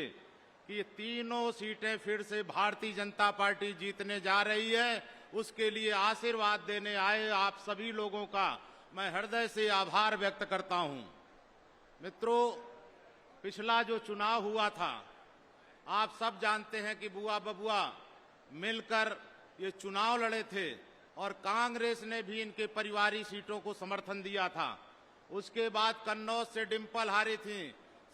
कि ये तीनों सीटें फिर से भारतीय जनता पार्टी जीतने जा रही है, उसके लिए आशीर्वाद देने आए आप सभी लोगों का मैं हृदय से आभार व्यक्त करता हूं। मित्रों, पिछला जो चुनाव हुआ था, आप सब जानते हैं कि बुआ बबुआ मिलकर ये चुनाव लड़े थे और कांग्रेस ने भी इनके परिवारी सीटों को समर्थन दिया था। उसके बाद कन्नौज से डिम्पल हारी थी,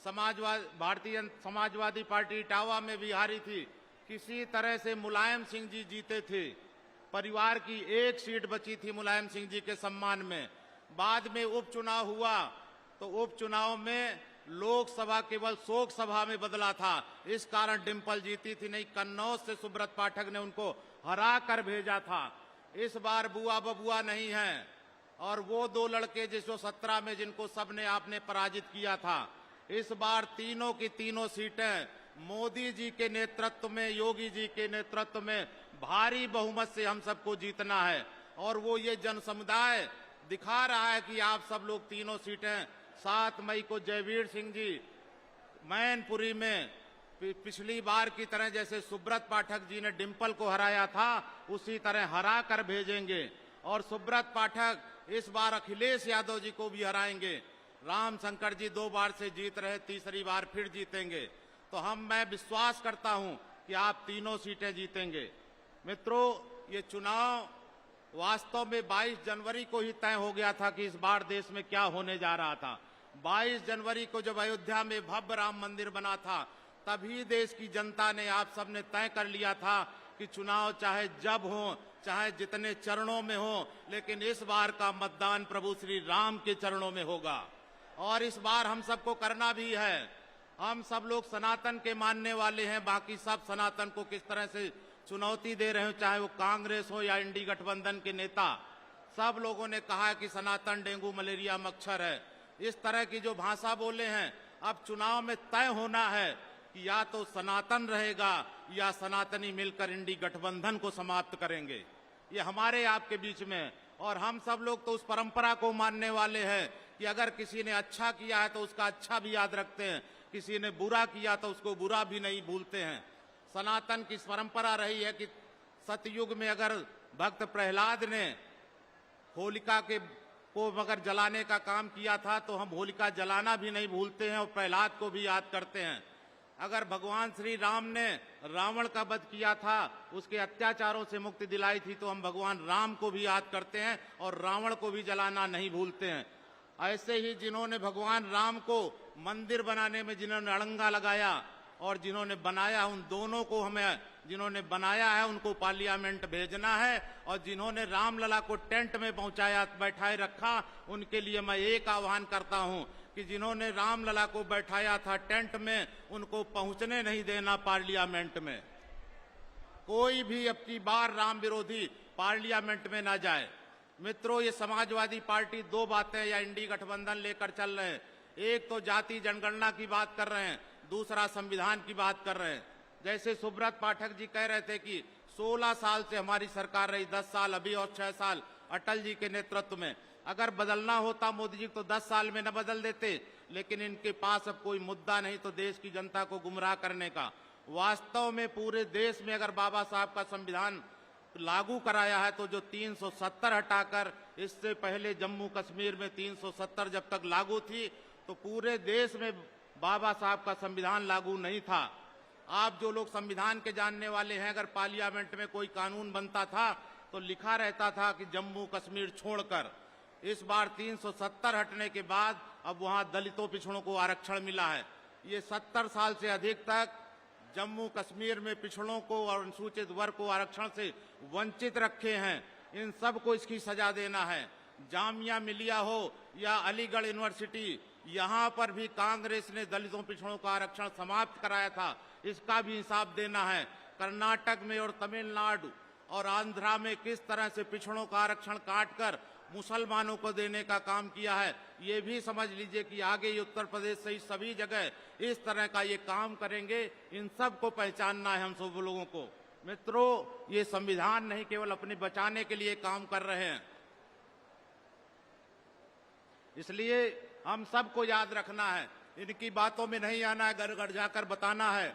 भारतीय समाजवादी पार्टी इटावा में भी हारी थी, किसी तरह से मुलायम सिंह जी जीते थे। परिवार की एक सीट बची थी मुलायम सिंह जी के सम्मान में। बाद में उपचुनाव हुआ तो उपचुनाव में लोकसभा केवल शोक सभा में बदला था, इस कारण डिम्पल जीती थी, नहीं कन्नौज से सुब्रत पाठक ने उनको हरा कर भेजा था। इस बार बुआ बबुआ नहीं है और वो दो लड़के जिसको 17 में जिनको सबने आपने पराजित किया था, इस बार तीनों की तीनों सीटें मोदी जी के नेतृत्व में, योगी जी के नेतृत्व में भारी बहुमत से हम सबको जीतना है। और वो ये जन समुदाय दिखा रहा है कि आप सब लोग तीनों सीटें 7 मई को जयवीर सिंह जी मैनपुरी में पिछली बार की तरह जैसे सुब्रत पाठक जी ने डिम्पल को हराया था उसी तरह हरा कर भेजेंगे। और सुब्रत पाठक इस बार अखिलेश यादव जी को भी हराएंगे। रामशंकर जी 2 बार से जीत रहे, तीसरी बार फिर जीतेंगे। तो मैं विश्वास करता हूं कि आप तीनों सीटें जीतेंगे। मित्रों, ये चुनाव वास्तव में 22 जनवरी को ही तय हो गया था कि इस बार देश में क्या होने जा रहा था। 22 जनवरी को जब अयोध्या में भव्य राम मंदिर बना था, तभी देश की जनता ने, आप सबने तय कर लिया था कि चुनाव चाहे जब हो, चाहे जितने चरणों में हो, लेकिन इस बार का मतदान प्रभु श्री राम के चरणों में होगा। और इस बार हम सबको करना भी है। हम सब लोग सनातन के मानने वाले हैं, बाकी सब सनातन को किस तरह से चुनौती दे रहे हो, चाहे वो कांग्रेस हो या इंडी गठबंधन के नेता, सब लोगों ने कहा है कि सनातन डेंगू मलेरिया मच्छर है। इस तरह की जो भाषा बोले हैं, अब चुनाव में तय होना है कि या तो सनातन रहेगा या सनातनी मिलकर इंडी गठबंधन को समाप्त करेंगे। ये हमारे आपके बीच में है और हम सब लोग तो उस परंपरा को मानने वाले हैं कि अगर किसी ने अच्छा किया है तो उसका अच्छा भी याद रखते हैं, किसी ने बुरा किया तो उसको बुरा भी नहीं भूलते हैं। सनातन की परंपरा रही है कि सतयुग में अगर भक्त प्रहलाद ने होलिका को मगर जलाने का काम किया था तो हम होलिका जलाना भी नहीं भूलते हैं और प्रहलाद को भी याद करते हैं। अगर भगवान श्री राम ने रावण का वध किया था, उसके अत्याचारों से मुक्ति दिलाई थी, तो हम भगवान राम को भी याद करते हैं और रावण को भी जलाना नहीं भूलते हैं। ऐसे ही जिन्होंने भगवान राम को मंदिर बनाने में जिन्होंने अड़ंगा लगाया और जिन्होंने बनाया, उन दोनों को हमें, जिन्होंने बनाया है उनको पार्लियामेंट भेजना है और जिन्होंने रामलला को टेंट में पहुंचाया, बैठाए रखा, उनके लिए मैं एक आह्वान करता हूं कि जिन्होंने रामलला को बैठाया था टेंट में, उनको पहुंचने नहीं देना पार्लियामेंट में। कोई भी अब की बार राम विरोधी पार्लियामेंट में ना जाए। मित्रों, ये समाजवादी पार्टी दो बातें या इंडी गठबंधन लेकर चल रहे हैं। एक तो जाति जनगणना की बात कर रहे हैं, दूसरा संविधान की बात कर रहे हैं। जैसे सुब्रत पाठक जी कह रहे थे कि 16 साल से हमारी सरकार रही, 10 साल अभी और 6 साल अटल जी के नेतृत्व में। अगर बदलना होता मोदी जी तो 10 साल में न बदल देते, लेकिन इनके पास अब कोई मुद्दा नहीं तो देश की जनता को गुमराह करने का। वास्तव में पूरे देश में अगर बाबा साहब का संविधान लागू कराया है तो जो 370 हटाकर, इससे पहले जम्मू कश्मीर में 370 जब तक लागू थी तो पूरे देश में बाबा साहब का संविधान लागू नहीं था। आप जो लोग संविधान के जानने वाले हैं, अगर पार्लियामेंट में कोई कानून बनता था तो लिखा रहता था कि जम्मू कश्मीर छोड़कर। इस बार 370 हटने के बाद अब वहां दलितों पिछड़ों को आरक्षण मिला है। ये 70 साल से अधिक तक जम्मू कश्मीर में पिछड़ों को और अनुसूचित वर्ग को आरक्षण से वंचित रखे हैं। इन सब को इसकी सजा देना है। जामिया मिलिया हो या अलीगढ़ यूनिवर्सिटी, यहाँ पर भी कांग्रेस ने दलितों पिछड़ों का आरक्षण समाप्त कराया था, इसका भी हिसाब देना है। कर्नाटक में और तमिलनाडु और आंध्रा में किस तरह से पिछड़ों का आरक्षण काटकर मुसलमानों को देने का काम किया है, ये भी समझ लीजिए कि आगे ये उत्तर प्रदेश सहित सभी जगह इस तरह का ये काम करेंगे। इन सब को पहचानना है हम सब लोगों को। मित्रों, ये संविधान नहीं केवल अपने बचाने के लिए काम कर रहे हैं, इसलिए हम सबको याद रखना है, इनकी बातों में नहीं आना है, घर घर जाकर बताना है।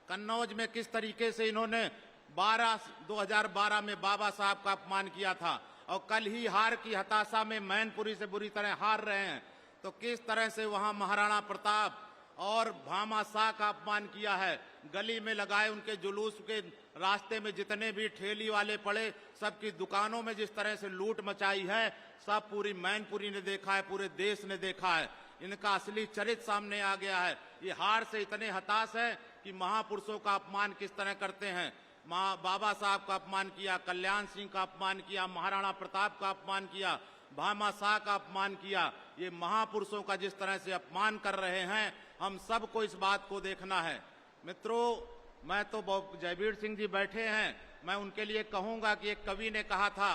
कन्नौज में किस तरीके से इन्होंने 2012 में बाबा साहब का अपमान किया था और कल ही हार की हताशा में मैनपुरी से बुरी तरह हार रहे हैं, तो किस तरह से वहां महाराणा प्रताप और भामा शाह का अपमान किया है। गली में लगाए उनके जुलूस के रास्ते में जितने भी ठेली वाले पड़े, सबकी दुकानों में जिस तरह से लूट मचाई है, सब पूरी मैनपुरी ने देखा है, पूरे देश ने देखा है। इनका असली चरित्र सामने आ गया है। ये हार से इतने हताश है कि महापुरुषों का अपमान किस तरह करते हैं। बाबा साहब का अपमान किया, कल्याण सिंह का अपमान किया, महाराणा प्रताप का अपमान किया, भामा शाह का अपमान किया। ये महापुरुषों का जिस तरह से अपमान कर रहे हैं, हम सबको इस बात को देखना है। मित्रों, मैं तो जयवीर सिंह जी बैठे हैं, मैं उनके लिए कहूंगा कि एक कवि ने कहा था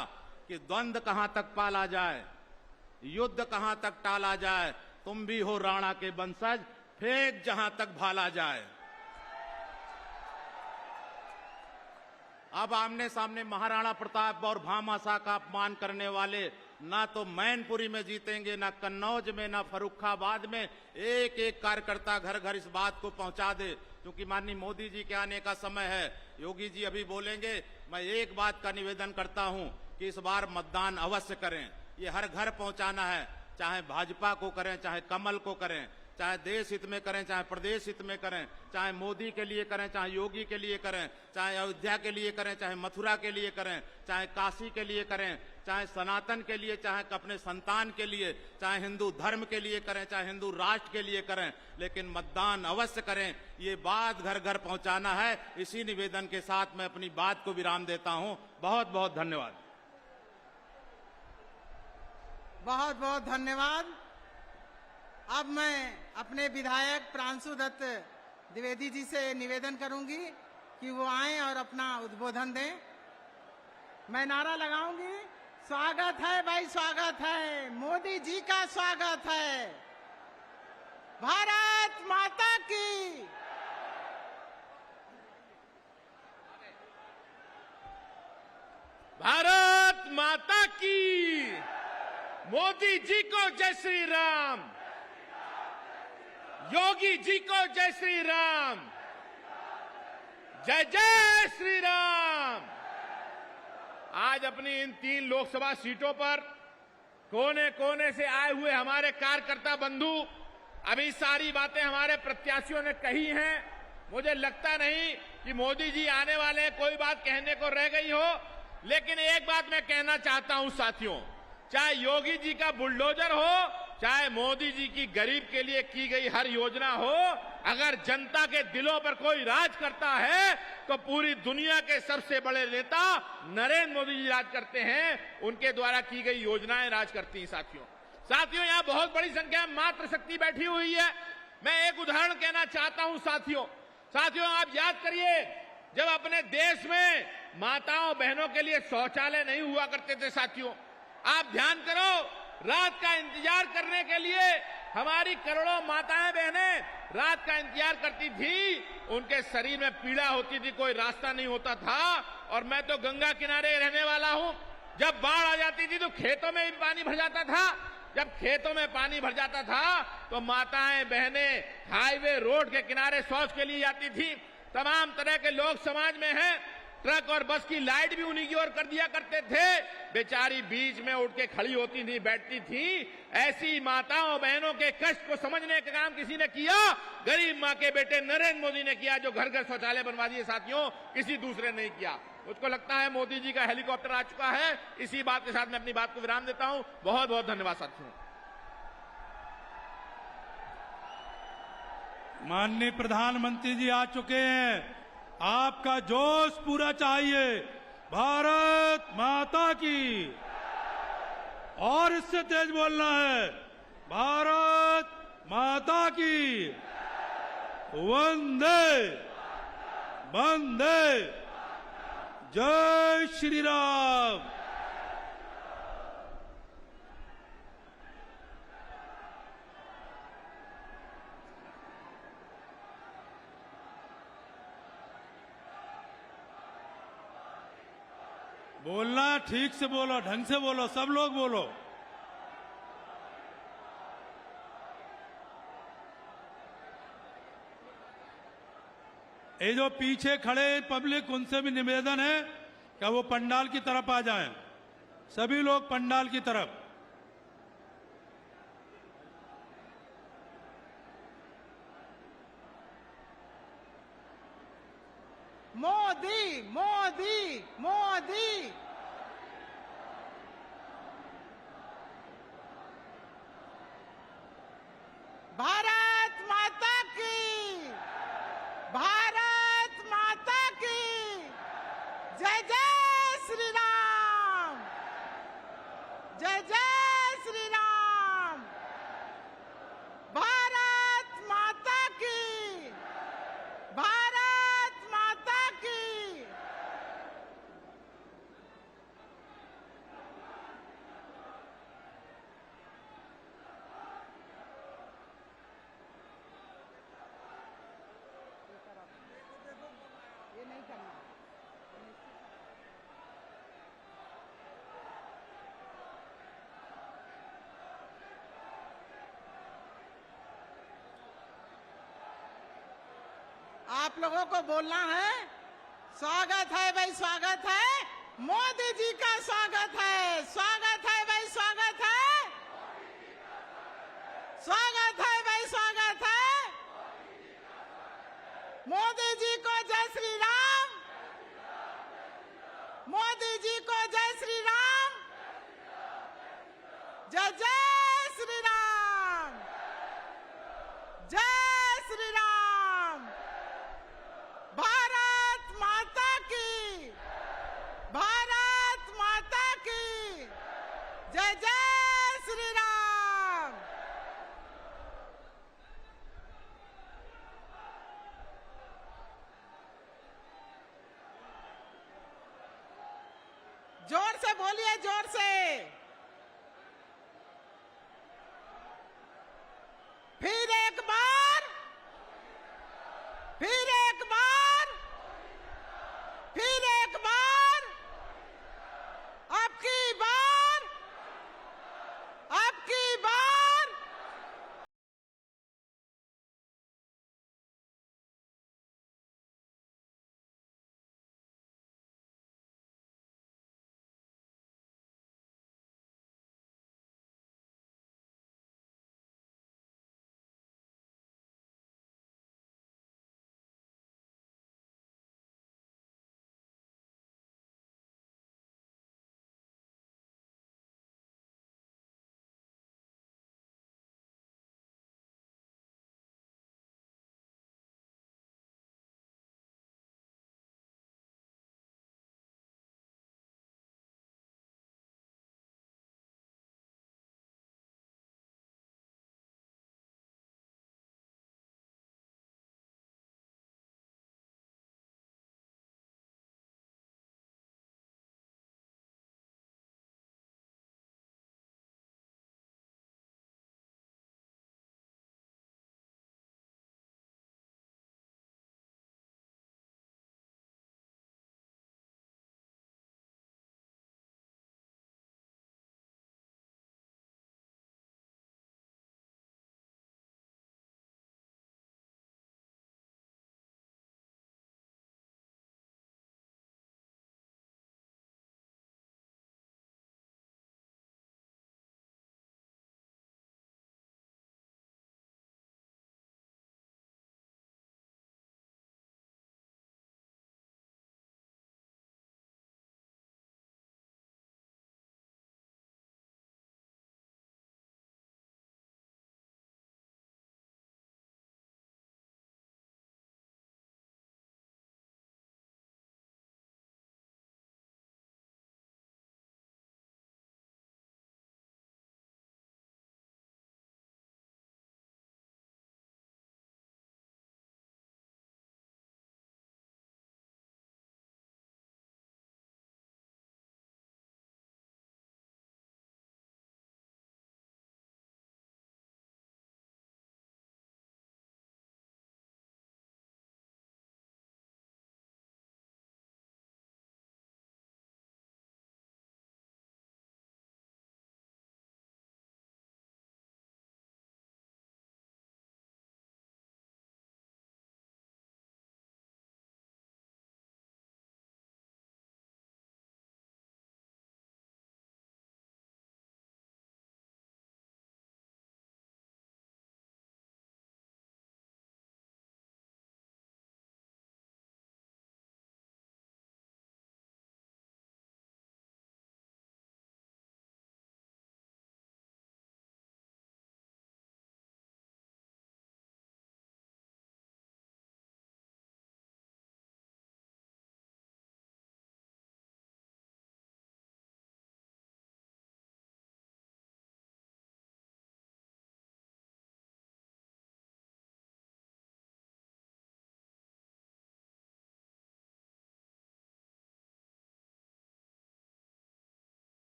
कि द्वंद्व कहां तक पाला जाए, युद्ध कहां तक टाला जाए, तुम भी हो राणा के वंशज, फेंक जहां तक भाला जाए। अब आमने सामने महाराणा प्रताप और भामा शाह का अपमान करने वाले ना तो मैनपुरी में जीतेंगे, ना कन्नौज में, ना फर्रुखाबाद में। एक एक कार्यकर्ता घर घर इस बात को पहुंचा दे, क्योंकि माननीय मोदी जी के आने का समय है। योगी जी अभी बोलेंगे। मैं एक बात का निवेदन करता हूं कि इस बार मतदान अवश्य करें। ये हर घर पहुंचाना है, चाहे भाजपा को करें, चाहे कमल को करें, चाहे देश हित में करें, चाहे प्रदेश हित में करें, चाहे मोदी के लिए करें, चाहे योगी के लिए करें, चाहे अयोध्या के लिए करें, चाहे मथुरा के लिए करें, चाहे काशी के लिए करें, चाहे सनातन के लिए, चाहे अपने संतान के लिए, चाहे हिंदू धर्म के लिए करें, चाहे हिंदू राष्ट्र के लिए करें, लेकिन मतदान अवश्य करें। ये बात घर घर पहुंचाना है। इसी निवेदन के साथ मैं अपनी बात को विराम देता हूं। बहुत बहुत धन्यवाद। बहुत बहुत धन्यवाद। अब मैं अपने विधायक प्रांशु दत्त द्विवेदी जी से निवेदन करूंगी कि वो आएं और अपना उद्बोधन दें। मैं नारा लगाऊंगी, स्वागत है भाई, स्वागत है। मोदी जी का स्वागत है। भारत माता की। भारत माता की। मोदी जी को जय श्री राम। योगी जी को जय श्री राम। जय जय श्री राम। आज अपनी इन 3 लोकसभा सीटों पर कोने कोने से आए हुए हमारे कार्यकर्ता बंधु अभी सारी बातें हमारे प्रत्याशियों ने कही हैं। मुझे लगता नहीं कि मोदी जी आने वाले हैं, कोई बात कहने को रह गई हो। लेकिन एक बात मैं कहना चाहता हूं साथियों, चाहे योगी जी का बुलडोजर हो, चाहे मोदी जी की गरीब के लिए की गई हर योजना हो, अगर जनता के दिलों पर कोई राज करता है तो पूरी दुनिया के सबसे बड़े नेता नरेंद्र मोदी जी राज करते हैं। उनके द्वारा की गई योजनाएं राज करती हैं। साथियों यहां बहुत बड़ी संख्या में मातृशक्ति बैठी हुई है। मैं एक उदाहरण कहना चाहता हूं साथियों आप याद करिए, जब अपने देश में माताओं बहनों के लिए शौचालय नहीं हुआ करते थे साथियों, आप ध्यान करो, रात का इंतजार करने के लिए हमारी करोड़ों माताएं बहनें रात का इंतजार करती थी। उनके शरीर में पीड़ा होती थी, कोई रास्ता नहीं होता था। और मैं तो गंगा किनारे रहने वाला हूं, जब बाढ़ आ जाती थी तो खेतों में भी पानी भर जाता था। जब खेतों में पानी भर जाता था तो माताएं बहनें हाईवे रोड के किनारे शौच के लिए जाती थी। तमाम तरह के लोग समाज में हैं, ट्रक और बस की लाइट भी उन्हीं की ओर कर दिया करते थे। बेचारी बीच में उठ के खड़ी होती थी, बैठती थी। ऐसी माताओं बहनों के कष्ट को समझने का काम किसी ने किया, गरीब माँ के बेटे नरेंद्र मोदी ने किया, जो घर घर शौचालय बनवा दिए साथियों, किसी दूसरे ने नहीं किया। मुझको लगता है मोदी जी का हेलीकॉप्टर आ चुका है। इसी बात के साथ मैं अपनी बात को विराम देता हूं। बहुत बहुत धन्यवाद साथियों। माननीय प्रधानमंत्री जी आ चुके हैं। आपका जोश पूरा चाहिए। भारत माता की। और इससे तेज बोलना है। भारत माता की। वंदे वंदे जय श्री राम। बोलना ठीक से बोलो, ढंग से बोलो, सब लोग बोलो। ये जो पीछे खड़े पब्लिक, उनसे भी निवेदन है कि वो पंडाल की तरफ आ जाएं। सभी लोग पंडाल की तरफ। मोदी मोदी मोदी। भारत माता की। भारत माता की। जय जय श्री राम। जय जय श्री राम। भारत माता की। भारत माता की। ये नहीं करना। आप लोगों को बोलना है। स्वागत है भाई, स्वागत है। मोदी जी का स्वागत है। स्वागत है भाई, स्वागत है। स्वागत है भाई, स्वागत है। मोदी जी को जय श्री राम। मोदी जी को जय श्री राम। जय जय श्री राम। जय श्री राम। भारत माता की। भारत माता की। जय जय श्री राम। जोर से बोलिए, जोर से। फिर एक बार, फिर एक बार, फिर एक बार, अब की बार, अब की बार।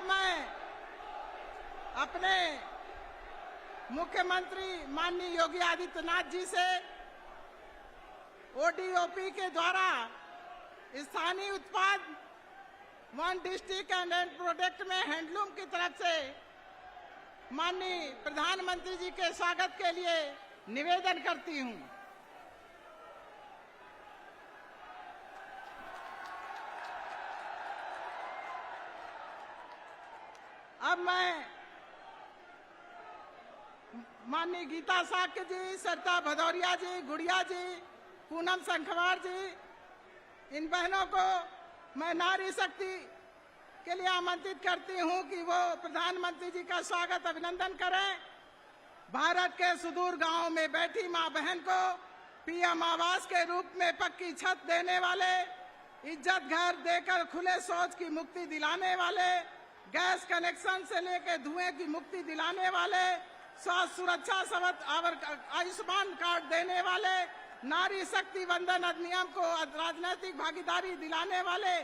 अब मैं अपने मुख्यमंत्री माननीय योगी आदित्यनाथ जी से ओडीओपी के द्वारा स्थानीय उत्पाद वन डिस्ट्रिक्ट एंड प्रोडक्ट में हैंडलूम की तरफ से माननीय प्रधानमंत्री जी के स्वागत के लिए निवेदन करती हूं। अब मैं माननीय गीता साक्य जी, सरिता भदौरिया जी, गुड़िया जी, पूनम संखवार जी, इन बहनों को मैं नारी शक्ति के लिए आमंत्रित करती हूं कि वो प्रधानमंत्री जी का स्वागत अभिनंदन करें। भारत के सुदूर गांवों में बैठी मां बहन को पीएम आवास के रूप में पक्की छत देने वाले, इज्जत घर देकर खुले शौच की मुक्ति दिलाने वाले, गैस कनेक्शन से लेकर धुएं की मुक्ति दिलाने वाले, स्वास्थ्य सुरक्षा सबक आयुष्मान कार्ड देने वाले, नारी शक्ति वंदन अधिनियम को राजनीतिक भागीदारी दिलाने वाले,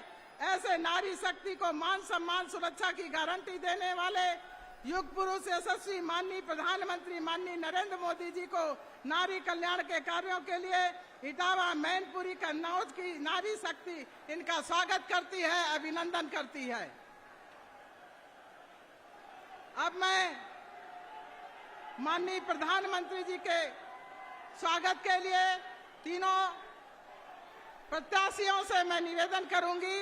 ऐसे नारी शक्ति को मान सम्मान सुरक्षा की गारंटी देने वाले युग पुरुष यशस्वी माननीय प्रधानमंत्री माननीय नरेंद्र मोदी जी को नारी कल्याण के कार्यों के लिए इटावा, मैनपुरी, कन्नौज की नारी शक्ति इनका स्वागत करती है, अभिनंदन करती है। अब मैं माननीय प्रधानमंत्री जी के स्वागत के लिए तीनों प्रत्याशियों से मैं निवेदन करूंगी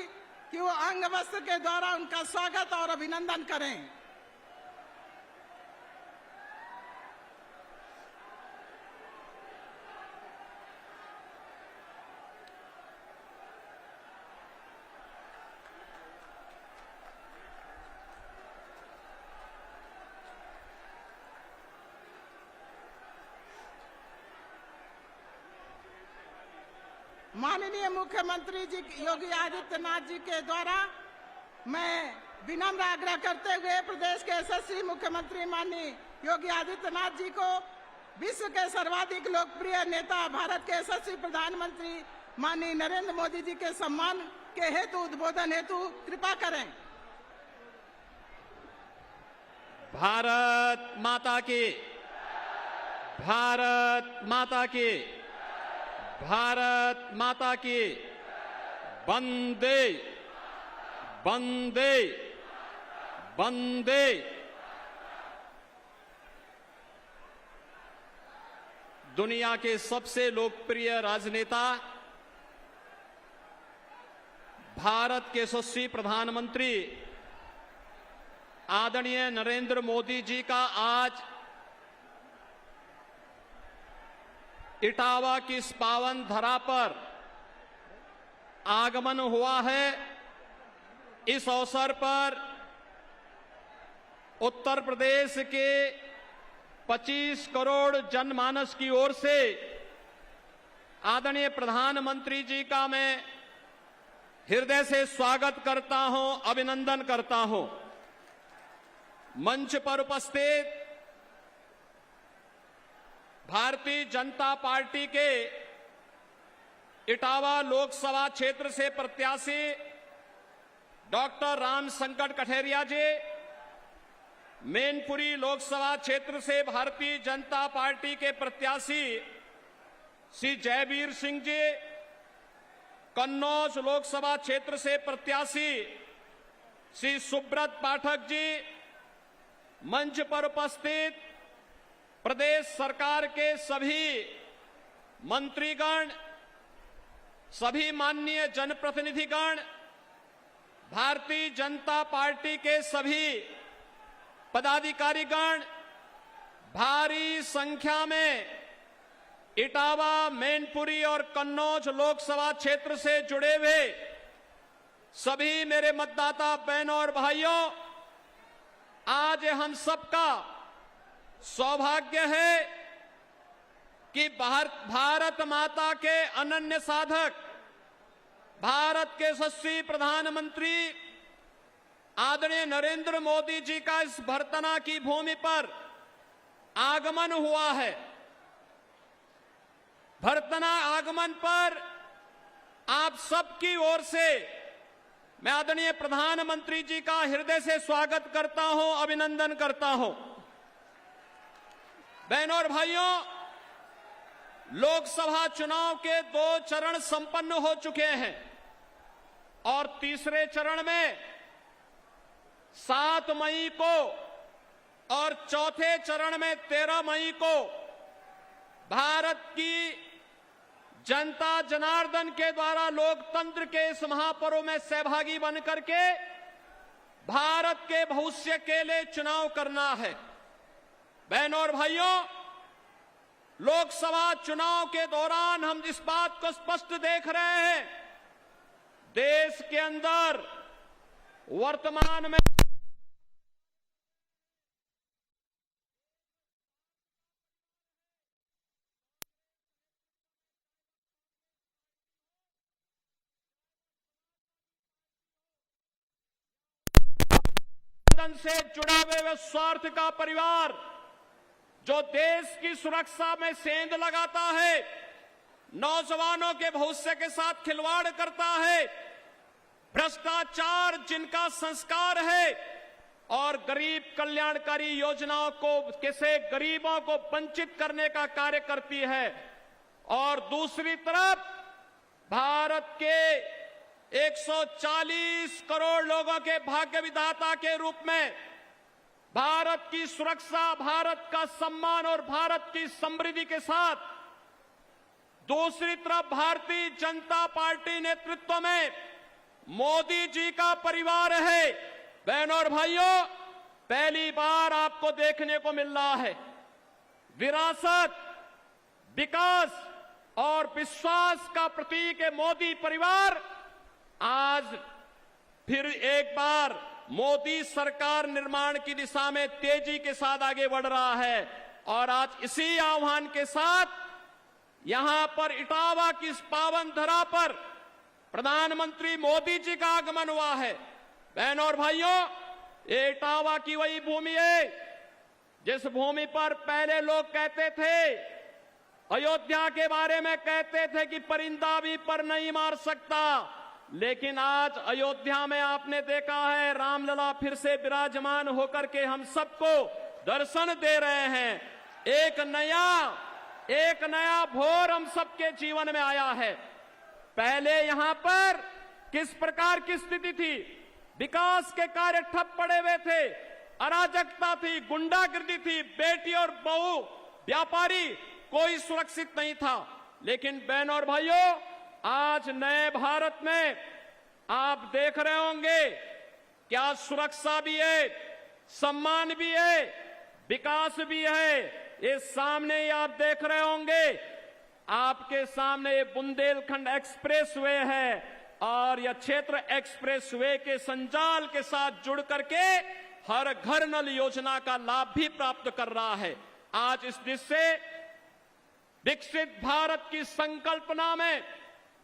कि वो अंग वस्त्र के द्वारा उनका स्वागत और अभिनंदन करें। माननीय मुख्यमंत्री जी योगी आदित्यनाथ जी के द्वारा मैं विनम्र आग्रह करते हुए प्रदेश के यशस्वी मुख्यमंत्री माननीय योगी आदित्यनाथ जी को विश्व के सर्वाधिक लोकप्रिय नेता भारत के यशस्वी प्रधानमंत्री माननीय नरेंद्र मोदी जी के सम्मान के हेतु उद्बोधन हेतु कृपा करें। भारत माता की, भारत माता की, भारत माता की, वंदे वंदे वंदे। दुनिया के सबसे लोकप्रिय राजनेता भारत के यशस्वी प्रधानमंत्री आदरणीय नरेंद्र मोदी जी का आज इटावा की इस पावन धरा पर आगमन हुआ है। इस अवसर पर उत्तर प्रदेश के 25 करोड़ जनमानस की ओर से आदरणीय प्रधानमंत्री जी का मैं हृदय से स्वागत करता हूं, अभिनंदन करता हूं। मंच पर उपस्थित भारतीय जनता पार्टी के इटावा लोकसभा क्षेत्र से प्रत्याशी डॉक्टर रामशंकर कठेरिया जी, मैनपुरी लोकसभा क्षेत्र से भारतीय जनता पार्टी के प्रत्याशी श्री जयवीर सिंह जी, कन्नौज लोकसभा क्षेत्र से प्रत्याशी श्री सुब्रत पाठक जी, मंच पर उपस्थित प्रदेश सरकार के सभी मंत्रीगण, सभी माननीय जनप्रतिनिधिगण, भारतीय जनता पार्टी के सभी पदाधिकारीगण, भारी संख्या में इटावा, मैनपुरी और कन्नौज लोकसभा क्षेत्र से जुड़े हुए सभी मेरे मतदाता बहनों और भाइयों, आज हम सबका सौभाग्य है कि भारत माता के अनन्य साधक, भारत के यशस्वी प्रधानमंत्री आदरणीय नरेंद्र मोदी जी का इस भरतना की भूमि पर आगमन हुआ है। भरतना आगमन पर आप सबकी ओर से मैं आदरणीय प्रधानमंत्री जी का हृदय से स्वागत करता हूं, अभिनंदन करता हूं। बहनों और भाइयों, लोकसभा चुनाव के 2 चरण संपन्न हो चुके हैं और तीसरे चरण में 7 मई को और चौथे चरण में 13 मई को भारत की जनता जनार्दन के द्वारा लोकतंत्र के इस महापर्व में सहभागी बनकर के भारत के भविष्य के लिए चुनाव करना है। बहनों और भाइयों, लोकसभा चुनाव के दौरान हम इस बात को स्पष्ट देख रहे हैं, देश के अंदर वर्तमान में से जुड़ा हुए स्वार्थ का परिवार जो देश की सुरक्षा में सेंध लगाता है, नौजवानों के भविष्य के साथ खिलवाड़ करता है, भ्रष्टाचार जिनका संस्कार है और गरीब कल्याणकारी योजनाओं को कैसे गरीबों को वंचित करने का कार्य करती है, और दूसरी तरफ भारत के 140 करोड़ लोगों के भाग्य विधाता के रूप में भारत की सुरक्षा, भारत का सम्मान और भारत की समृद्धि के साथ दूसरी तरफ भारतीय जनता पार्टी नेतृत्व में मोदी जी का परिवार है। बहनों और भाइयों, पहली बार आपको देखने को मिल रहा है विरासत, विकास और विश्वास का प्रतीक है मोदी परिवार। आज फिर एक बार मोदी सरकार निर्माण की दिशा में तेजी के साथ आगे बढ़ रहा है और आज इसी आह्वान के साथ यहां पर इटावा की इस पावन धरा पर प्रधानमंत्री मोदी जी का आगमन हुआ है। बहनों और भाइयों, ये इटावा की वही भूमि है जिस भूमि पर पहले लोग कहते थे, अयोध्या के बारे में कहते थे कि परिंदा भी पर नहीं मार सकता, लेकिन आज अयोध्या में आपने देखा है रामलला फिर से विराजमान होकर के हम सबको दर्शन दे रहे हैं। एक नया भोर हम सबके जीवन में आया है। पहले यहां पर किस प्रकार की स्थिति थी, विकास के कार्य ठप पड़े हुए थे, अराजकता थी, गुंडागिर्दी थी, बेटी और बहू व्यापारी कोई सुरक्षित नहीं था। लेकिन बहनों और भाइयों, आज नए भारत में आप देख रहे होंगे क्या सुरक्षा भी है, सम्मान भी है, विकास भी है। ये सामने ही आप देख रहे होंगे, आपके सामने ये बुंदेलखंड एक्सप्रेस वे है और यह क्षेत्र एक्सप्रेस वे के संजाल के साथ जुड़ करके हर घर नल योजना का लाभ भी प्राप्त कर रहा है। आज इस दिशा से विकसित भारत की संकल्पना में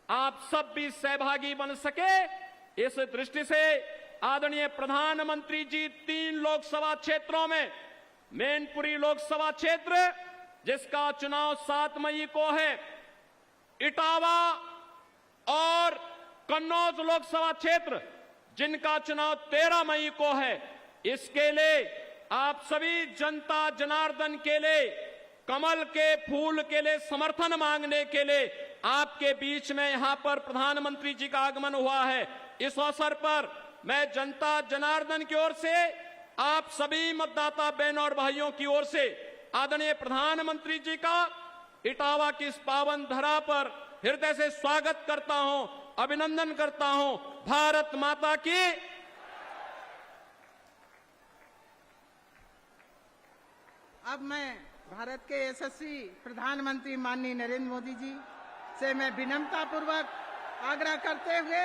आप सब भी सहभागी बन सके, इस दृष्टि से आदरणीय प्रधानमंत्री जी 3 लोकसभा क्षेत्रों में मैनपुरी लोकसभा क्षेत्र जिसका चुनाव 7 मई को है, इटावा और कन्नौज लोकसभा क्षेत्र जिनका चुनाव 13 मई को है, इसके लिए आप सभी जनता जनार्दन के लिए, कमल के फूल के लिए समर्थन मांगने के लिए आपके बीच में यहां पर प्रधानमंत्री जी का आगमन हुआ है। इस अवसर पर मैं जनता जनार्दन की ओर से, आप सभी मतदाता बहनों और भाइयों की ओर से आदरणीय प्रधानमंत्री जी का इटावा की इस पावन धरा पर हृदय से स्वागत करता हूं, अभिनंदन करता हूं। भारत माता की। अब मैं भारत के यशस्वी प्रधानमंत्री माननीय नरेंद्र मोदी जी से मैं विनम्रता पूर्वक आग्रह करते हुए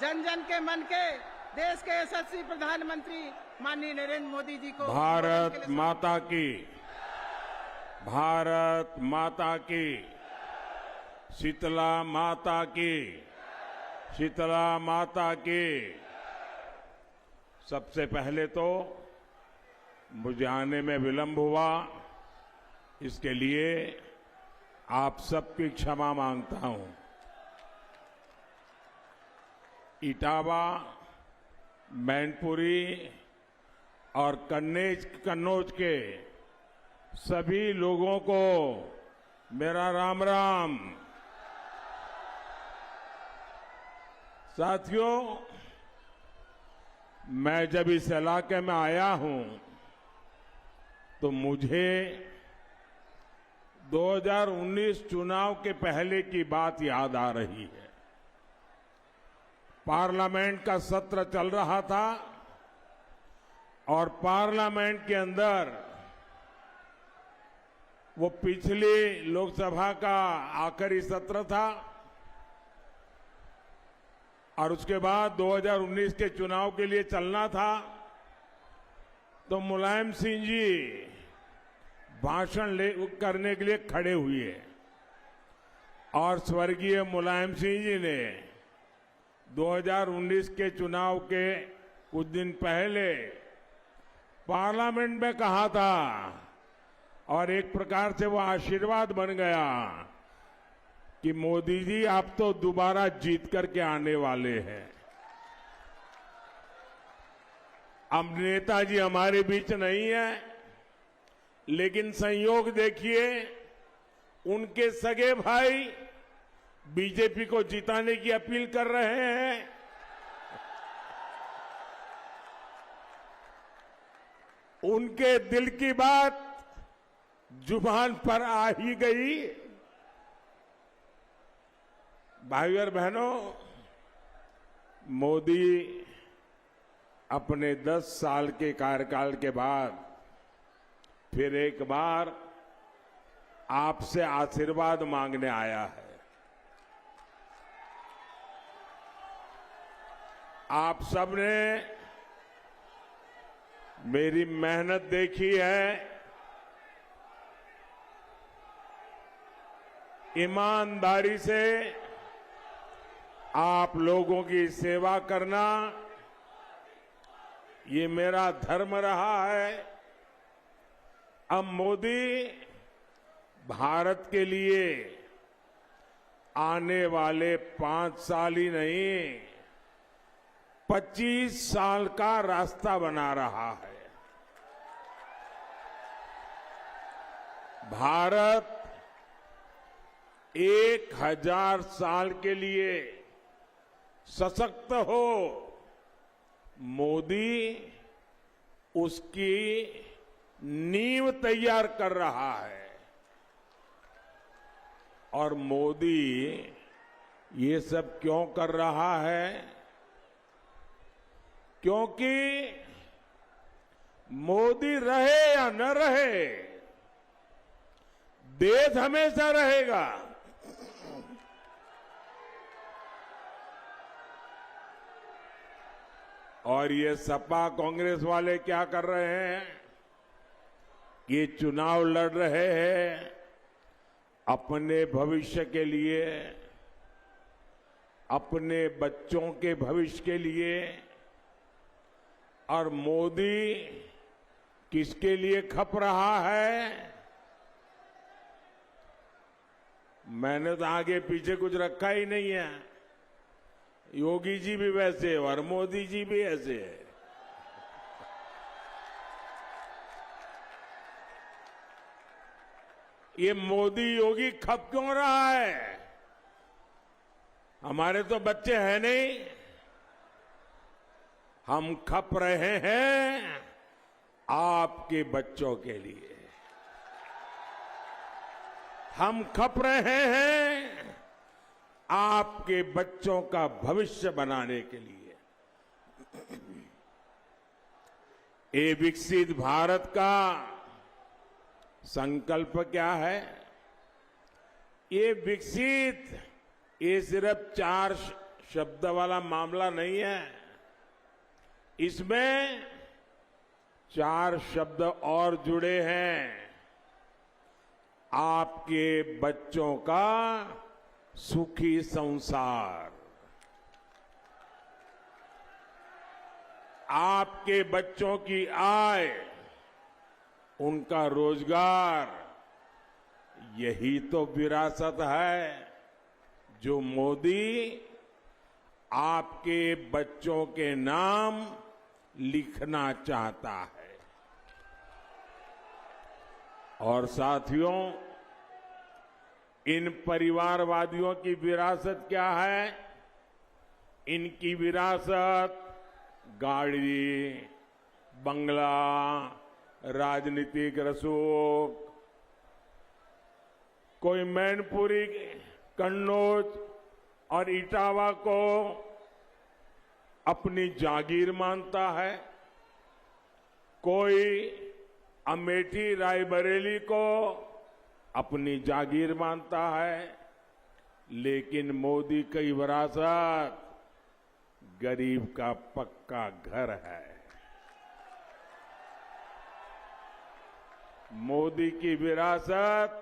जन जन के मन के देश के यशस्वी प्रधानमंत्री माननीय नरेंद्र मोदी जी को भारत माता की, भारत माता की, शीतला माता की, शीतला माता की। सबसे पहले तो मुझे आने में विलंब हुआ, इसके लिए आप सबकी क्षमा मांगता हूं। इटावा मैनपुरी और कन्नौज के सभी लोगों को मेरा राम राम। साथियों, मैं जब इस इलाके में आया हूं तो मुझे 2019 चुनाव के पहले की बात याद आ रही है। पार्लियामेंट का सत्र चल रहा था और पार्लियामेंट के अंदर वो पिछली लोकसभा का आखिरी सत्र था और उसके बाद 2019 के चुनाव के लिए चलना था। तो मुलायम सिंह जी भाषण करने के लिए खड़े हुए और स्वर्गीय मुलायम सिंह जी ने 2019 के चुनाव के कुछ दिन पहले पार्लियामेंट में कहा था और एक प्रकार से वो आशीर्वाद बन गया कि मोदी जी आप तो दोबारा जीत करके आने वाले हैं। अब नेताजी हमारे बीच नहीं है, लेकिन संयोग देखिए उनके सगे भाई बीजेपी को जिताने की अपील कर रहे हैं। उनके दिल की बात जुबान पर आ ही गई। भाइयों और बहनों, मोदी अपने 10 साल के कार्यकाल के बाद फिर एक बार आपसे आशीर्वाद मांगने आया है। आप सबने मेरी मेहनत देखी है, ईमानदारी से आप लोगों की सेवा करना ये मेरा धर्म रहा है। अब मोदी भारत के लिए आने वाले 5 साल ही नहीं 25 साल का रास्ता बना रहा है। भारत 1000 साल के लिए सशक्त हो, मोदी उसकी नींव तैयार कर रहा है। और मोदी ये सब क्यों कर रहा है? क्योंकि मोदी रहे या न रहे, देश हमेशा रहेगा। और ये सपा कांग्रेस वाले क्या कर रहे हैं? ये चुनाव लड़ रहे हैं अपने भविष्य के लिए, अपने बच्चों के भविष्य के लिए। और मोदी किसके लिए खप रहा है? मैंने तो आगे पीछे कुछ रखा ही नहीं है। योगी जी भी वैसे और मोदी जी भी ऐसे है। ये मोदी योगी खप क्यों रहा है? हमारे तो बच्चे हैं नहीं। हम खप रहे हैं आपके बच्चों के लिए। हम खप रहे हैं आपके बच्चों का भविष्य बनाने के लिए। ये विकसित भारत का संकल्प क्या है? ये विकसित, ये सिर्फ 4 शब्द वाला मामला नहीं है। इसमें 4 शब्द और जुड़े हैं। आपके बच्चों का सुखी संसार, आपके बच्चों की आय, उनका रोजगार, यही तो विरासत है जो मोदी आपके बच्चों के नाम लिखना चाहता है। और साथियों, इन परिवारवादियों की विरासत क्या है? इनकी विरासत गाड़ी, बंगला, राजनीतिक रसूख, कोई मैनपुरी, कन्नौज और इटावा को अपनी जागीर मानता है, कोई अमेठी रायबरेली को अपनी जागीर मानता है, लेकिन मोदी की विरासत गरीब का पक्का घर है। मोदी की विरासत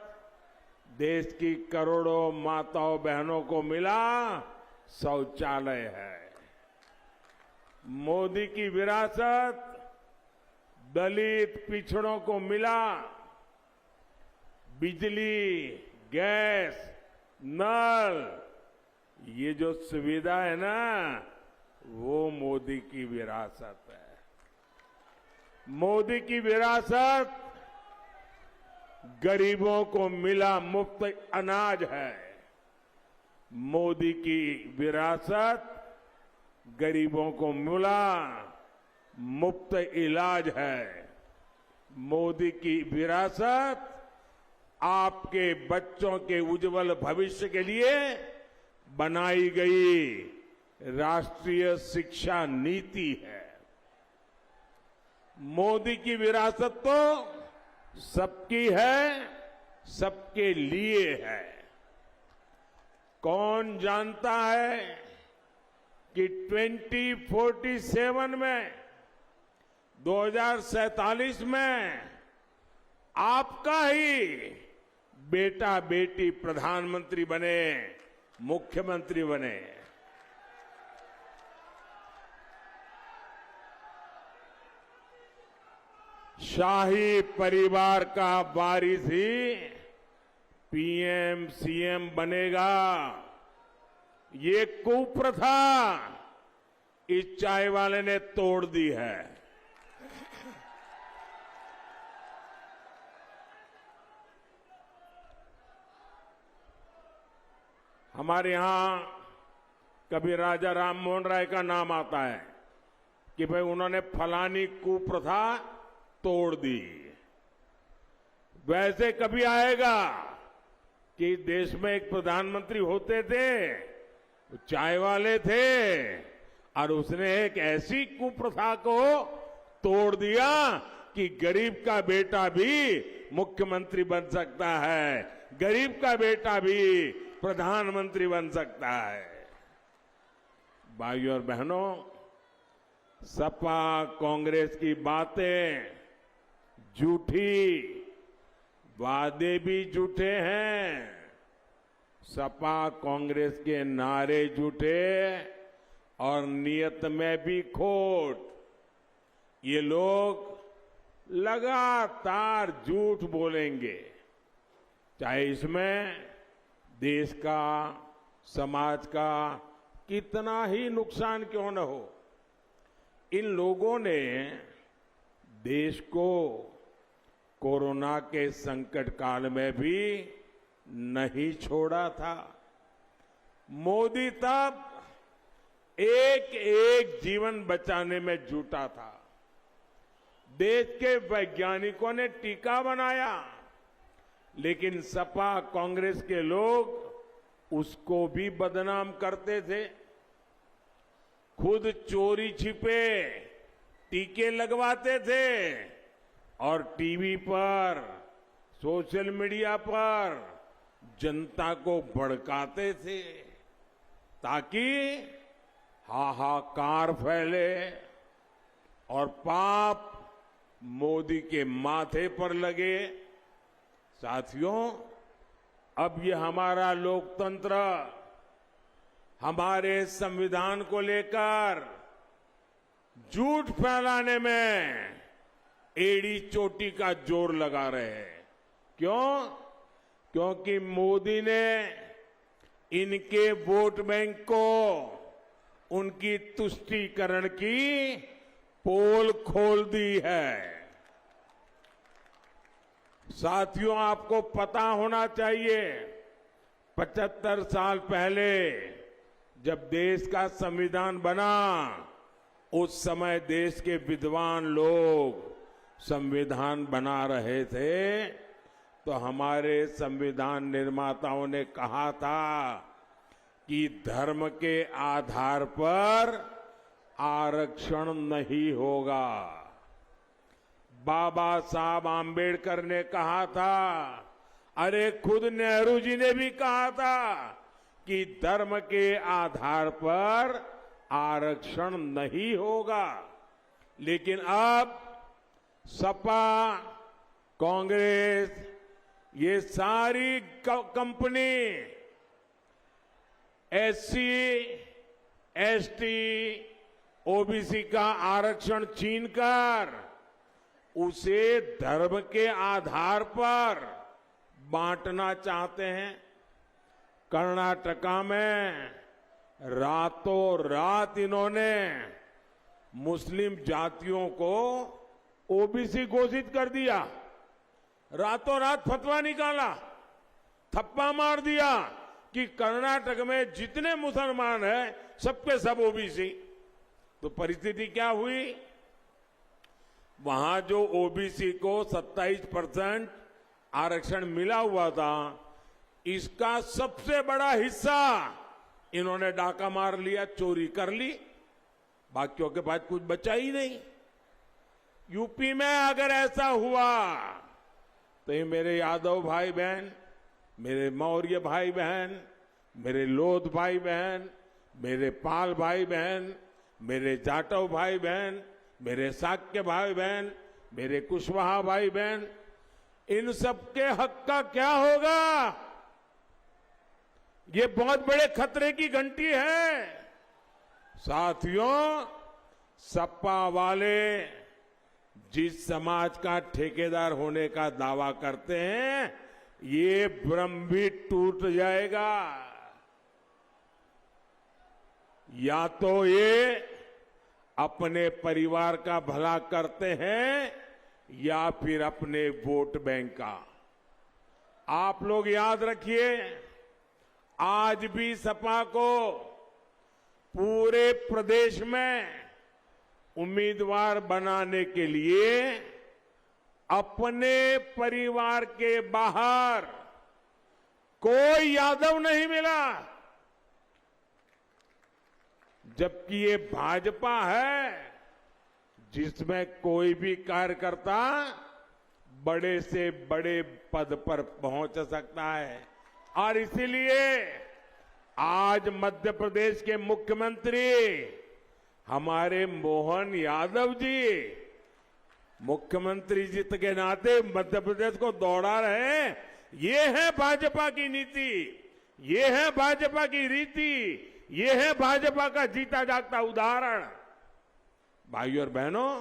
देश की करोड़ों माताओं बहनों को मिला शौचालय है। मोदी की विरासत दलित पिछड़ों को मिला बिजली, गैस, नल, ये जो सुविधा है ना, वो मोदी की विरासत है। मोदी की विरासत गरीबों को मिला मुफ्त अनाज है। मोदी की विरासत गरीबों को मिला मुफ्त इलाज है। मोदी की विरासत आपके बच्चों के उज्जवल भविष्य के लिए बनाई गई राष्ट्रीय शिक्षा नीति है। मोदी की विरासत तो सबकी है, सबके लिए है। कौन जानता है कि 2047 में, 2047 में आपका ही बेटा बेटी प्रधानमंत्री बने, मुख्यमंत्री बने। शाही परिवार का वारिस ही पीएम सीएम बनेगा। ये कुप्रथा इस चाय वाले ने तोड़ दी है। हमारे यहां कभी राजा राम मोहन राय का नाम आता है कि भाई उन्होंने फलानी कुप्रथा तोड़ दी। वैसे कभी आएगा कि देश में एक प्रधानमंत्री होते थे, चाय वाले थे, और उसने एक ऐसी कुप्रथा को तोड़ दिया कि गरीब का बेटा भी मुख्यमंत्री बन सकता है, गरीब का बेटा भी प्रधानमंत्री बन सकता है। भाइयों और बहनों, सपा कांग्रेस की बातें झूठी, वादे भी झूठे हैं। सपा कांग्रेस के नारे झूठे और नियत में भी खोट। ये लोग लगातार झूठ बोलेंगे, चाहे इसमें देश का, समाज का कितना ही नुकसान क्यों न हो। इन लोगों ने देश को कोरोना के संकट काल में भी नहीं छोड़ा था। मोदी तब एक एक जीवन बचाने में जुटा था। देश के वैज्ञानिकों ने टीका बनाया, लेकिन सपा कांग्रेस के लोग उसको भी बदनाम करते थे। खुद चोरी छिपे टीके लगवाते थे और टीवी पर, सोशल मीडिया पर जनता को भड़काते थे ताकि हाहाकार फैले और पाप मोदी के माथे पर लगे। साथियों, अब ये हमारा लोकतंत्र, हमारे संविधान को लेकर झूठ फैलाने में एड़ी चोटी का जोर लगा रहे हैं। क्यों? क्योंकि मोदी ने इनके वोट बैंक को, उनकी तुष्टीकरण की पोल खोल दी है। साथियों, आपको पता होना चाहिए 75 साल पहले जब देश का संविधान बना, उस समय देश के विद्वान लोग संविधान बना रहे थे, तो हमारे संविधान निर्माताओं ने कहा था कि धर्म के आधार पर आरक्षण नहीं होगा। बाबा साहब आम्बेडकर ने कहा था, अरे खुद नेहरू जी ने भी कहा था कि धर्म के आधार पर आरक्षण नहीं होगा। लेकिन अब सपा, कांग्रेस, ये सारी कंपनी एससी, एसटी, ओबीसी का आरक्षण छीनकर उसे धर्म के आधार पर बांटना चाहते हैं। कर्नाटका में रातों रात इन्होंने मुस्लिम जातियों को ओबीसी घोषित कर दिया, रातों रात फतवा निकाला, थप्पा मार दिया कि कर्नाटक में जितने मुसलमान हैं सबके सब ओबीसी। तो परिस्थिति क्या हुई, वहां जो ओबीसी को 27% आरक्षण मिला हुआ था, इसका सबसे बड़ा हिस्सा इन्होंने डाका मार लिया, चोरी कर ली, बाकियों के पास कुछ बचा ही नहीं। यूपी में अगर ऐसा हुआ तो ये मेरे यादव भाई बहन, मेरे मौर्य भाई बहन, मेरे लोध भाई बहन, मेरे पाल भाई बहन, मेरे जाटव भाई बहन, मेरे साक्य भाई बहन, मेरे कुशवाहा भाई बहन, इन सबके हक का क्या होगा? ये बहुत बड़े खतरे की घंटी है। साथियों, सपा वाले जिस समाज का ठेकेदार होने का दावा करते हैं, ये भ्रम भी टूट जाएगा। या तो ये अपने परिवार का भला करते हैं या फिर अपने वोट बैंक का। आप लोग याद रखिए, आज भी सपा को पूरे प्रदेश में उम्मीदवार बनाने के लिए अपने परिवार के बाहर कोई यादव नहीं मिला, जबकि ये भाजपा है जिसमें कोई भी कार्यकर्ता बड़े से बड़े पद पर पहुंच सकता है। और इसीलिए आज मध्य प्रदेश के मुख्यमंत्री हमारे मोहन यादव जी मुख्यमंत्री जी के नाते मध्य प्रदेश को दौड़ा रहे हैं। ये है भाजपा की नीति, ये है भाजपा की रीति, ये है भाजपा का जीता जागता उदाहरण। भाइयों और बहनों,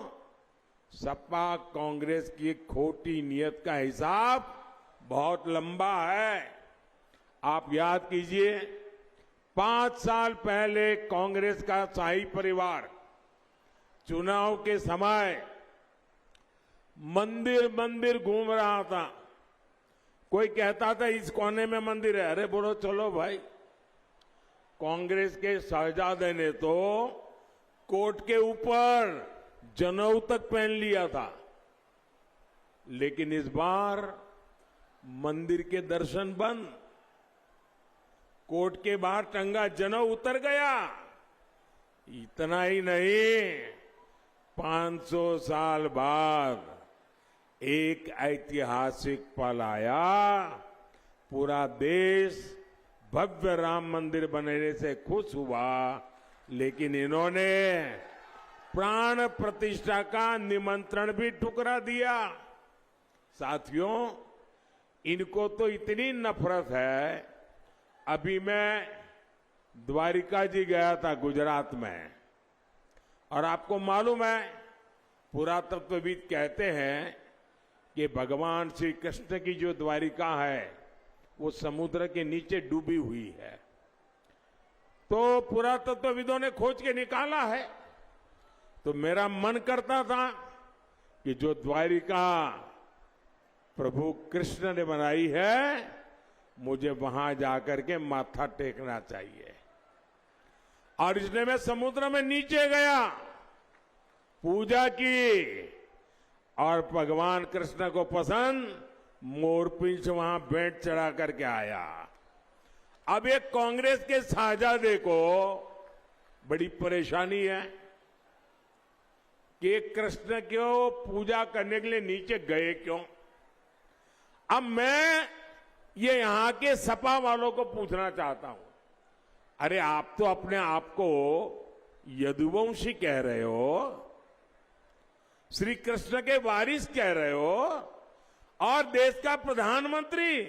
सपा कांग्रेस की खोटी नीयत का हिसाब बहुत लंबा है। आप याद कीजिए, 5 साल पहले कांग्रेस का शाही परिवार चुनाव के समय मंदिर मंदिर घूम रहा था। कोई कहता था इस कोने में मंदिर है, अरे बोलो चलो भाई। कांग्रेस के शहजादे ने तो कोट के ऊपर जनेऊ तक पहन लिया था, लेकिन इस बार मंदिर के दर्शन बंद, कोट के बाहर टंगा जनेऊ उतर गया। इतना ही नहीं, 500 साल बाद एक ऐतिहासिक पल आया। पूरा देश भव्य राम मंदिर बनने से खुश हुआ, लेकिन इन्होंने प्राण प्रतिष्ठा का निमंत्रण भी ठुकरा दिया। साथियों, इनको तो इतनी नफरत है। अभी मैं द्वारिका जी गया था गुजरात में, और आपको मालूम है, पुरातत्वविद कहते हैं कि भगवान श्री कृष्ण की जो द्वारिका है वो समुद्र के नीचे डूबी हुई है। तो पुरातत्वविदों ने खोज के निकाला है तो मेरा मन करता था कि जो द्वारिका प्रभु कृष्ण ने बनाई है, मुझे वहां जाकर के माथा टेकना चाहिए। और इसलिए मैं समुद्र में नीचे गया, पूजा की, और भगवान कृष्ण को पसंद मोरपिंच वहां भेंट चढ़ा करके आया। अब एक कांग्रेस के साझादे को बड़ी परेशानी है कि कृष्ण क्यों पूजा करने के लिए नीचे गए क्यों। अब मैं ये यहां के सपा वालों को पूछना चाहता हूं, अरे आप तो अपने आप को यदुवंशी कह रहे हो, श्री कृष्ण के वारिस कह रहे हो, और देश का प्रधानमंत्री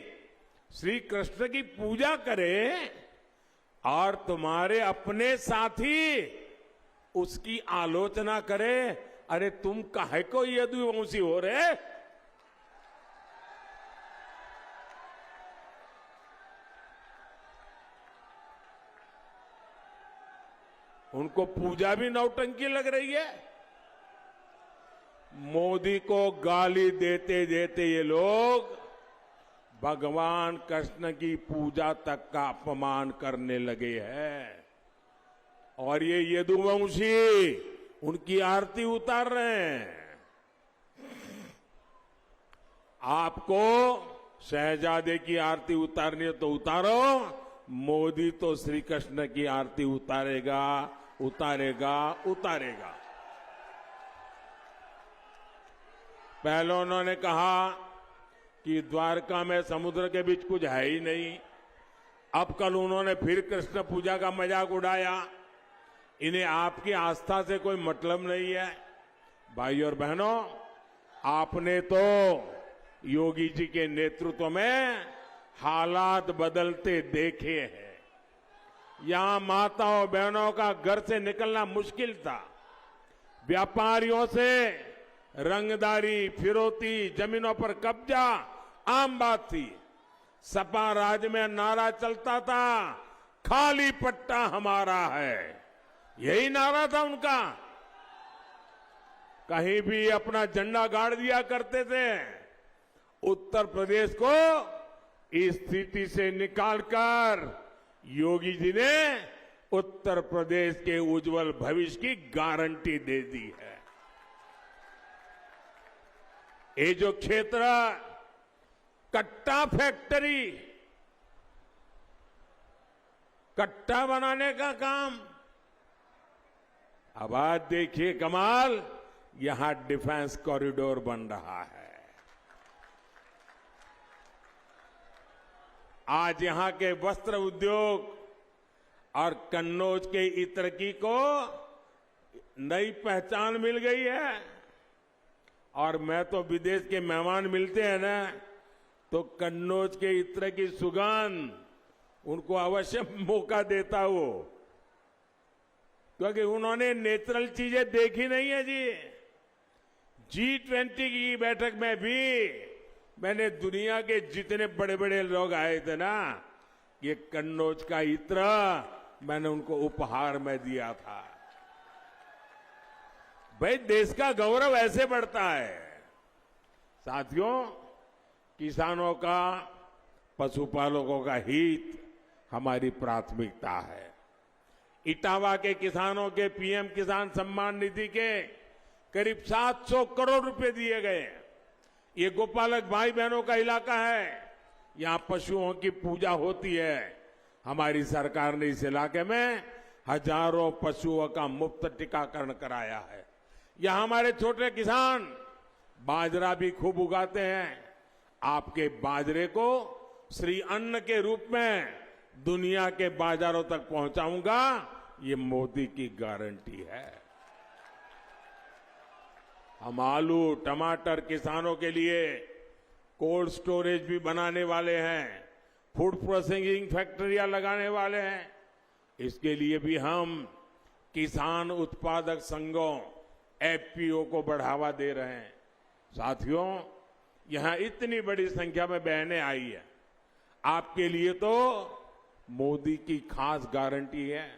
श्री कृष्ण की पूजा करे, और तुम्हारे अपने साथी उसकी आलोचना करे। अरे तुम काहे को यदुवंशी हो रहे? उनको पूजा भी नौटंकी लग रही है। मोदी को गाली देते देते ये लोग भगवान कृष्ण की पूजा तक का अपमान करने लगे हैं, और ये यदुवंशी उनकी आरती उतार रहे हैं। आपको शहजादे की आरती उतारनी है तो उतारो, मोदी तो श्री कृष्ण की आरती उतारेगा, उतारेगा, उतारेगा। पहले उन्होंने कहा कि द्वारका में समुद्र के बीच कुछ है ही नहीं। अब कल उन्होंने फिर कृष्ण पूजा का मजाक उड़ाया। इन्हें आपकी आस्था से कोई मतलब नहीं है। भाई और बहनों, आपने तो योगी जी के नेतृत्व में हालात बदलते देखे हैं। यहां माताओं बहनों का घर से निकलना मुश्किल था। व्यापारियों से रंगदारी, फिरौती, जमीनों पर कब्जा आम बात थी। सपा राज में नारा चलता था, खाली पट्टा हमारा है, यही नारा था उनका। कहीं भी अपना झंडा गाड़ दिया करते थे। उत्तर प्रदेश को इस स्थिति से निकालकर योगी जी ने उत्तर प्रदेश के उज्जवल भविष्य की गारंटी दे दी है। ये जो क्षेत्र कट्टा फैक्ट्री, कट्टा बनाने का काम, अब आज देखिए कमाल, यहां डिफेंस कॉरिडोर बन रहा है। आज यहां के वस्त्र उद्योग और कन्नौज के इत्र की को नई पहचान मिल गई है। और मैं तो विदेश के मेहमान मिलते हैं ना, तो कन्नौज के इत्र की सुगंध उनको अवश्य मौका देता हो, क्योंकि उन्होंने नेचुरल चीजें देखी नहीं है जी। G20 की बैठक में भी मैंने दुनिया के जितने बड़े बड़े लोग आए थे ना, ये कन्नौज का इत्र मैंने उनको उपहार में दिया था। भाई देश का गौरव ऐसे बढ़ता है। साथियों, किसानों का, पशुपालकों का हित हमारी प्राथमिकता है। इटावा के किसानों के पीएम किसान सम्मान निधि के करीब 700 करोड़ रुपए दिए गए। ये गोपालक भाई बहनों का इलाका है, यहां पशुओं की पूजा होती है। हमारी सरकार ने इस इलाके में हजारों पशुओं का मुफ्त टीकाकरण कराया है। यहां हमारे छोटे किसान बाजरा भी खूब उगाते हैं। आपके बाजरे को श्री अन्न के रूप में दुनिया के बाजारों तक पहुंचाऊंगा, ये मोदी की गारंटी है। हम आलू, टमाटर किसानों के लिए कोल्ड स्टोरेज भी बनाने वाले हैं, फूड प्रोसेसिंग फैक्ट्रियां लगाने वाले हैं। इसके लिए भी हम किसान उत्पादक संघों एफपीओ को बढ़ावा दे रहे हैं। साथियों, यहां इतनी बड़ी संख्या में बहनें आई है, आपके लिए तो मोदी की खास गारंटी है।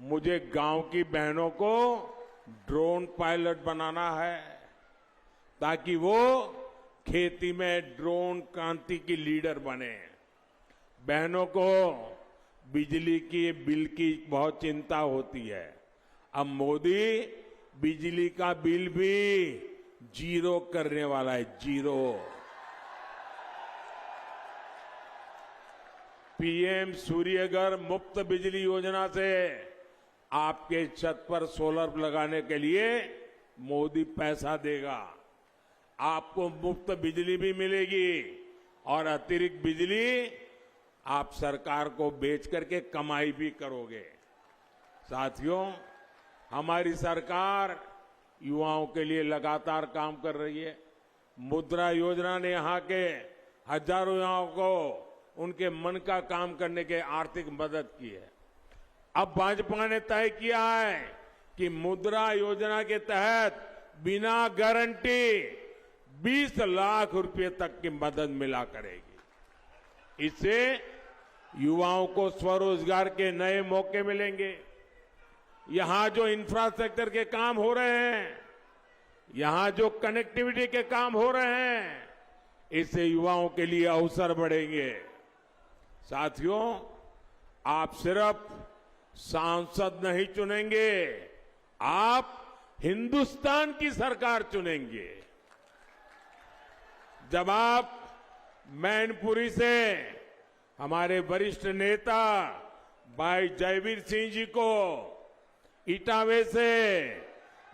मुझे गांव की बहनों को ड्रोन पायलट बनाना है ताकि वो खेती में ड्रोन क्रांति की लीडर बने। बहनों को बिजली की बिल की बहुत चिंता होती है। अब मोदी बिजली का बिल भी जीरो करने वाला है, जीरो। पीएम सूर्यघर मुफ्त बिजली योजना से आपके छत पर सोलर लगाने के लिए मोदी पैसा देगा। आपको मुफ्त बिजली भी मिलेगी और अतिरिक्त बिजली आप सरकार को बेच करके कमाई भी करोगे। साथियों, हमारी सरकार युवाओं के लिए लगातार काम कर रही है। मुद्रा योजना ने यहाँ के हजारों युवाओं को उनके मन का काम करने के आर्थिक मदद की है। अब भाजपा ने तय किया है कि मुद्रा योजना के तहत बिना गारंटी 20 लाख रुपए तक की मदद मिला करेगी। इससे युवाओं को स्वरोजगार के नए मौके मिलेंगे। यहां जो इंफ्रास्ट्रक्चर के काम हो रहे हैं, यहां जो कनेक्टिविटी के काम हो रहे हैं, इससे युवाओं के लिए अवसर बढ़ेंगे। साथियों, आप सिर्फ सांसद नहीं चुनेंगे, आप हिंदुस्तान की सरकार चुनेंगे। जब आप मैनपुरी से हमारे वरिष्ठ नेता भाई जयवीर सिंह जी को, इटावे से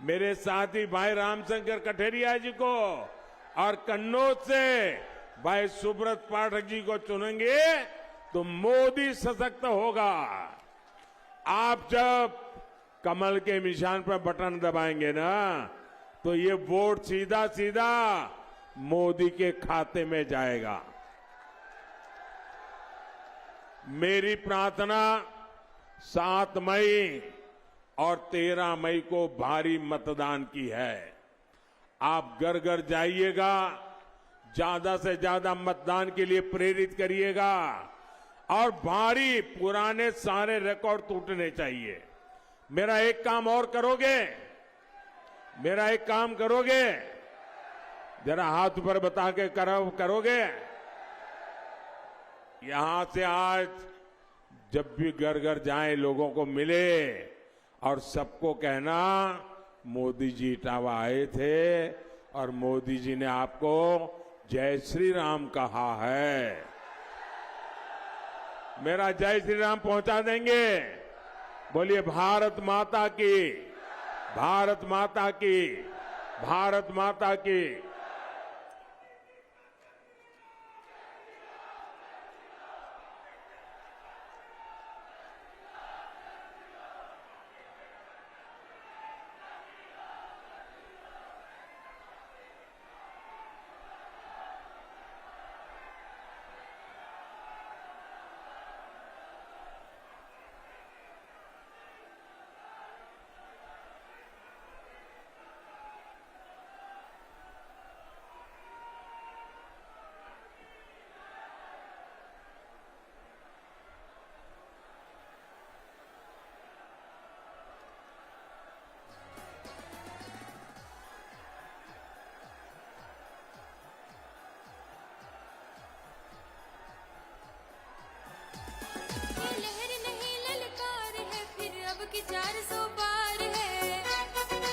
मेरे साथी भाई रामशंकर कठेरिया जी को और कन्नौज से भाई सुब्रत पाठक जी को चुनेंगे तो मोदी सशक्त होगा। आप जब कमल के निशान पर बटन दबाएंगे ना, तो ये वोट सीधा सीधा मोदी के खाते में जाएगा। मेरी प्रार्थना 7 मई और 13 मई को भारी मतदान की है। आप घर घर जाइएगा, ज्यादा से ज्यादा मतदान के लिए प्रेरित करिएगा और भारी पुराने सारे रिकॉर्ड टूटने चाहिए। मेरा एक काम और करोगे? मेरा एक काम करोगे? जरा हाथ ऊपर बता के करोगे? यहां से आज जब भी घर घर जाएं, लोगों को मिले और सबको कहना मोदी जी इटावा आए थे और मोदी जी ने आपको जय श्री राम कहा है। मेरा जय श्री राम पहुंचा देंगे। बोलिए भारत माता की, भारत माता की, भारत माता की।